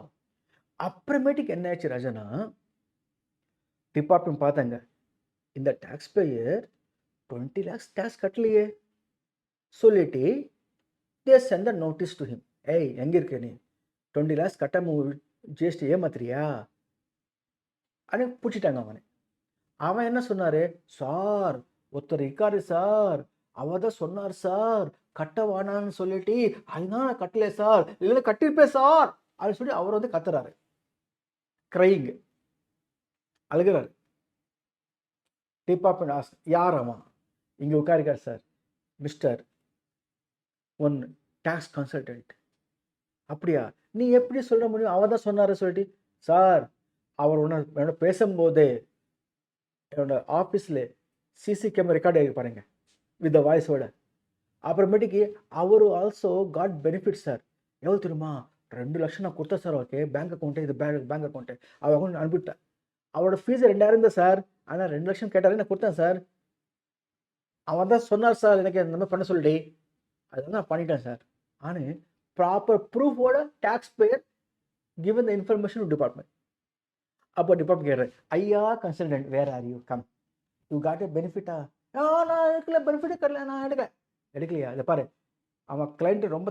அப்புறமேட்டுக்கு என்ன ஆச்சு ராஜனா, டிபார்ட்மெண்ட் பார்த்தாங்க, இந்த டாக்ஸ் பேயர் 20 lakhs டேக்ஸ் கட்டலையே சொல்லிட்டு they sent a notice to him. ஏய் எங்கே இருக்க நீ, 20 lakhs கட்டாம ஜிஎஸ்டி ஏமாத்துறியா அப்படின்னு பிடிச்சிட்டாங்க அவனை. அவன் என்ன சொன்னார், சார் ஒருத்தர் இருக்காரு சார், அவர் தான் சொன்னார் சார் கட்ட வேணான்னு சொல்லிட்டு, அதனால நான் கட்டல சார், இல்லை கட்டிருப்பேன் சார் அப்படின்னு சொல்லி அவர் வந்து கத்துறாரு, கிரைங், அழுகிறாரு. டிபார்ட்மெண்ட் ஆஸ்க், யார் அவன்? இங்கே உட்காருக்கார் sir, mister one tax consultant. அப்படியா, நீ எப்படி சொல்ல முடியும், அவர் தான் சொன்னார் சொல்லிட்டு. சார் அவர் என்னோட பேசும்போது என்னோட ஆஃபீஸில் சிசி கேமரா ரெக்கார்ட் ஆகி பாருங்க வித் வாய்ஸோட. அப்புறமேட்டுக்கு அவர் ஆல்சோ காட் பெனிஃபிட் சார். எவ்வளோ தெரியுமா, 2 லட்சம் நான் கொடுத்தேன் சார். ஓகே, பேங்க் அக்கௌண்ட்டு, இது பேங்க் அக்கௌண்ட்டு, அவர் அக்கௌண்ட் அனுப்பிவிட்டேன். அவரோட ஃபீஸ் 2000 இருந்தால் சார், ஆனால் 2 லட்சம் கேட்டாலே நான் கொடுத்தேன் சார். அவன் தான் சொன்னார் சார் எனக்கு இந்த மாதிரி பண்ண சொல்லி, அதெல்லாம் நான் பண்ணிட்டேன் சார். ஆனால் ப்ராப்பர் ப்ரூஃபோட taxpayer given the information to department. அப்போ டிபார்ட்மெண்ட் கேட்குறேன், ஐயா consultant where are you come, you got a பெனிஃபிட்டா? நான் எடுக்கல, பெனிஃபிட்டே கிடையாது, நான் எடுக்கலையா? இதை பாரு, அவன் கிளைண்ட் ரொம்ப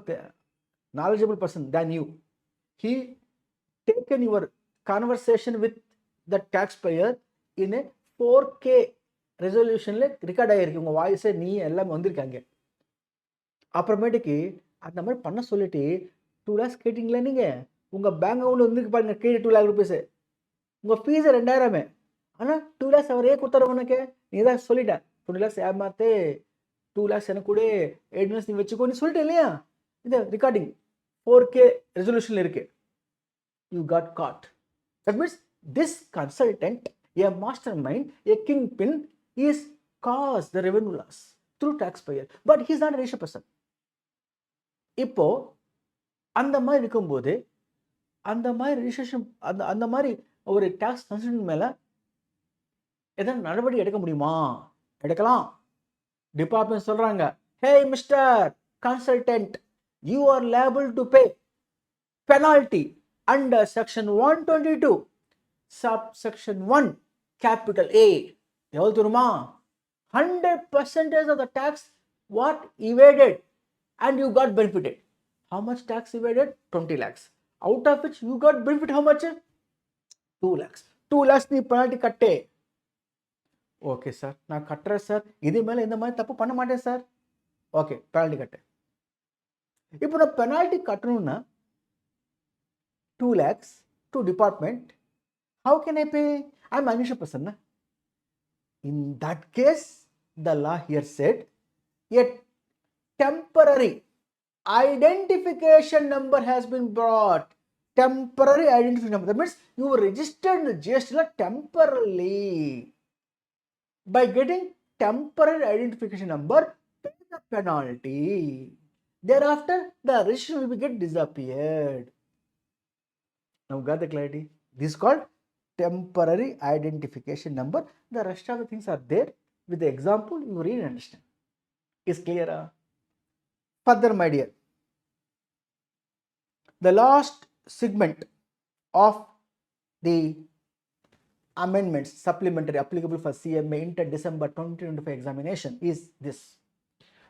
knowledgeable person than you. He taken your conversation with the taxpayer in a 4K ரெசல்யூஷனில் ரெக்கார்ட் ஆகிருக்கு, உங்கள் வாய்ஸை நீ எல்லாமே வந்திருக்காங்க. அப்புறமேட்டுக்கு அந்த மாதிரி பண்ண சொல்லிட்டு 2 lakhs கேட்டிங்களா நீங்கள், உங்கள் பேங்க் அக்கௌண்ட் வந்துருக்கு பாருங்க கீழே 2 lakh rupees, உங்கள் ஃபீஸு 2000, ஆனால் 2 lakhs அவரே கொடுத்தாரு உனக்கு. நீ தான் சொல்லிட்டேன் 20 lakhs ஏமாத்து, 2 lakhs எனக்கு கூட 8 months நீ வச்சுக்கோ நீ சொல்லிட்டேன் இல்லையா? இது ரெக்கார்டிங் 4K ரெசல்யூஷனில் இருக்கு. You got caught. That means this consultant, a mastermind, a kingpin, is caused the revenue loss through taxpayer, but he is not a rich person. இப்போ அந்த மாதிரி இருக்கும்போது அந்த மாதிரி ரிஜிஸ்ட்ரேஷன் அந்த மாதிரி ஒரு டாக்ஸ் கன்சல்டன்ட் மேலே எதாவது நடவடிக்கை எடுக்க முடியுமா? எடுக்கலாம். டிபார்ட்மெண்ட் சொல்கிறாங்க, ஹே mister consultant, you are liable to pay penalty under section 122 subsection 1 capital A. எவ்வளோ தெரியுமா? 100% of the tax what evaded and you got benefited. How much tax evaded? 20 lakhs. Out of which you got benefit how much? 2 lakhs. 2 lakhs நீ penalty கட்டே. Okay sir, நான் கட்டுறேன் sir, இது மேலே இந்த மாதிரி தப்பு பண்ண மாட்டேன் சார். ஓகே, penalty கட்டு. இப்போ நான் penalty கட்டணும்னா 2 lakhs to department, how can I pay? I'm an unusual person. In that case, the law here said a temporary identification number has been brought. Temporary identification number. That means you were registered in the GST temporarily. By getting temporary identification number, pay the penalty. Thereafter, the registration will get disappeared. Now, got the clarity? This is called temporary identification number. The rest of the things are there. With the example, you really understand. Is clear? Further, my dear, the last segment of the amendments, supplementary applicable for CMA Inter December 2025 examination is this.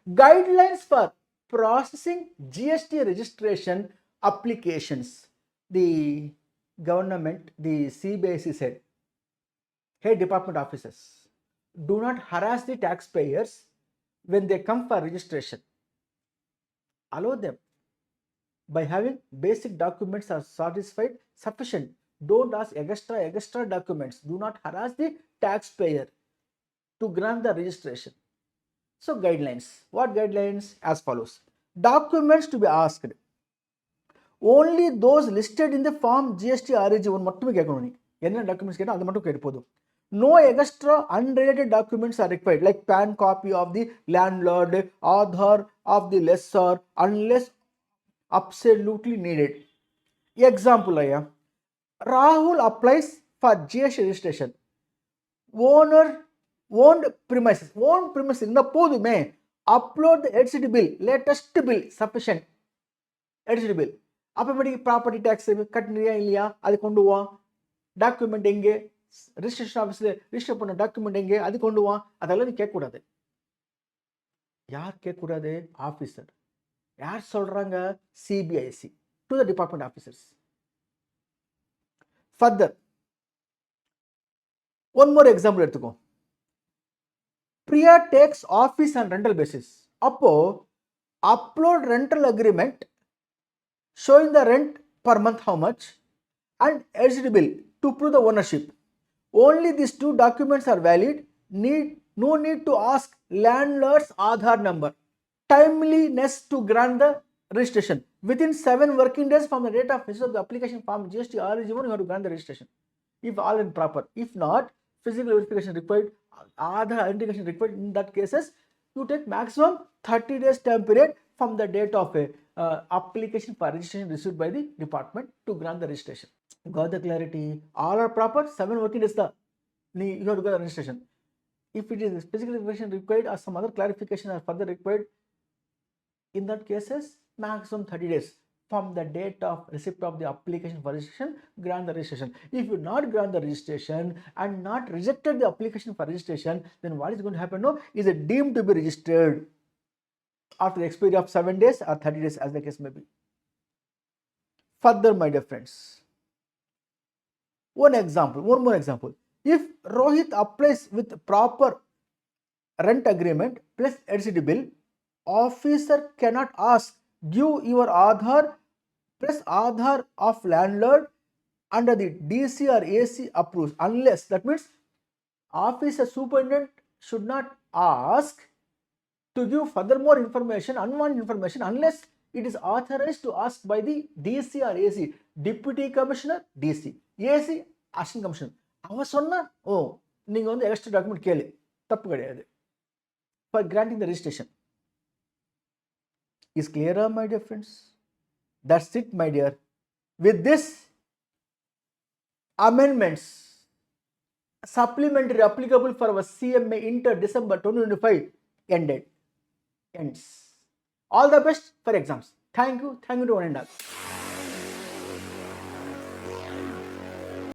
Guidelines for processing GST registration applications. The government, the CBIC said, hey department officers, do not harass the taxpayers when they come for registration. Allow them. By having basic documents are satisfied sufficient. Don't ask extra documents. Do not harass the taxpayer to grant the registration. So guidelines. What guidelines? As follows. Documents to be asked. Only those listed in the form GST RG1 மட்டுமே கேட்கணும். நீ என்ன documents கேட்டால் அது மட்டும் கேட்டு போதும். No extra unrelated documents are required, like PAN copy of the landlord, Aadhaar of the lessor, unless absolutely needed. Example, Rahul applies for GST registration. Owned premises இருந்தால் போதுமே. Upload the electricity bill, latest bill, sufficient electricity bill. அப்புறமேட்டுக்கு property tax கட்டினியா இல்லையா, அது கொண்டு வா. Document எங்கே, registration ஆஃபீஸில் register பண்ண டாக்குமெண்ட் எங்கே, அது கொண்டு வா. அதெல்லாம் நீ கேட்கக்கூடாது. யார் கேட்கக்கூடாது? ஆஃபீஸர். யார் சொல்கிறாங்க? CBIC to the department officers. Further one more example எடுத்துக்கோ. Priya tax office and rental basis. அப்போ upload rental agreement showing the rent per month how much and LCD bill to prove the ownership. Only these two documents are valid. No need to ask landlord's Aadhaar number. Timeliness to grant the registration. Within 7 working days from the date of receipt of the application form GST or eligible, you have to grant the registration. If all in proper. If not, physical verification required, Aadhaar identification required. In that cases, you take maximum 30 days time period from the date of a application for registration received by the department to grant the registration. Got the clarity? All are proper. 7 working days you have to get the registration. If it is physical verification required or some other clarification are further required, in that cases maximum 30 days from the date of receipt of the application for registration, grant the registration. If you not grant the registration and not rejected the application for registration, then what is going to happen? No, is it deemed to be registered after the expiry of 7 days or 30 days as the case may be. Further, my dear friends, one more example. If Rohit applies with proper rent agreement plus LCD bill, officer cannot ask, give your Aadhaar plus Aadhaar of landlord under the DC or AC approves, unless, that means officer superintendent should not ask to give furthermore information, unwanted information, unless it is authorized to ask by the DC or AC, Deputy Commissioner, DC, AC, Assistant Commissioner. அவன் சொன்னா நீங்க வந்து extra document கேளு, தப்பு கிடையாது. For granting the registration. Is clearer, my dear friends? That's it, my dear. With this, amendments supplementary applicable for our CMA Inter December 2025 ends. All the best for exams. Thank you to one and all.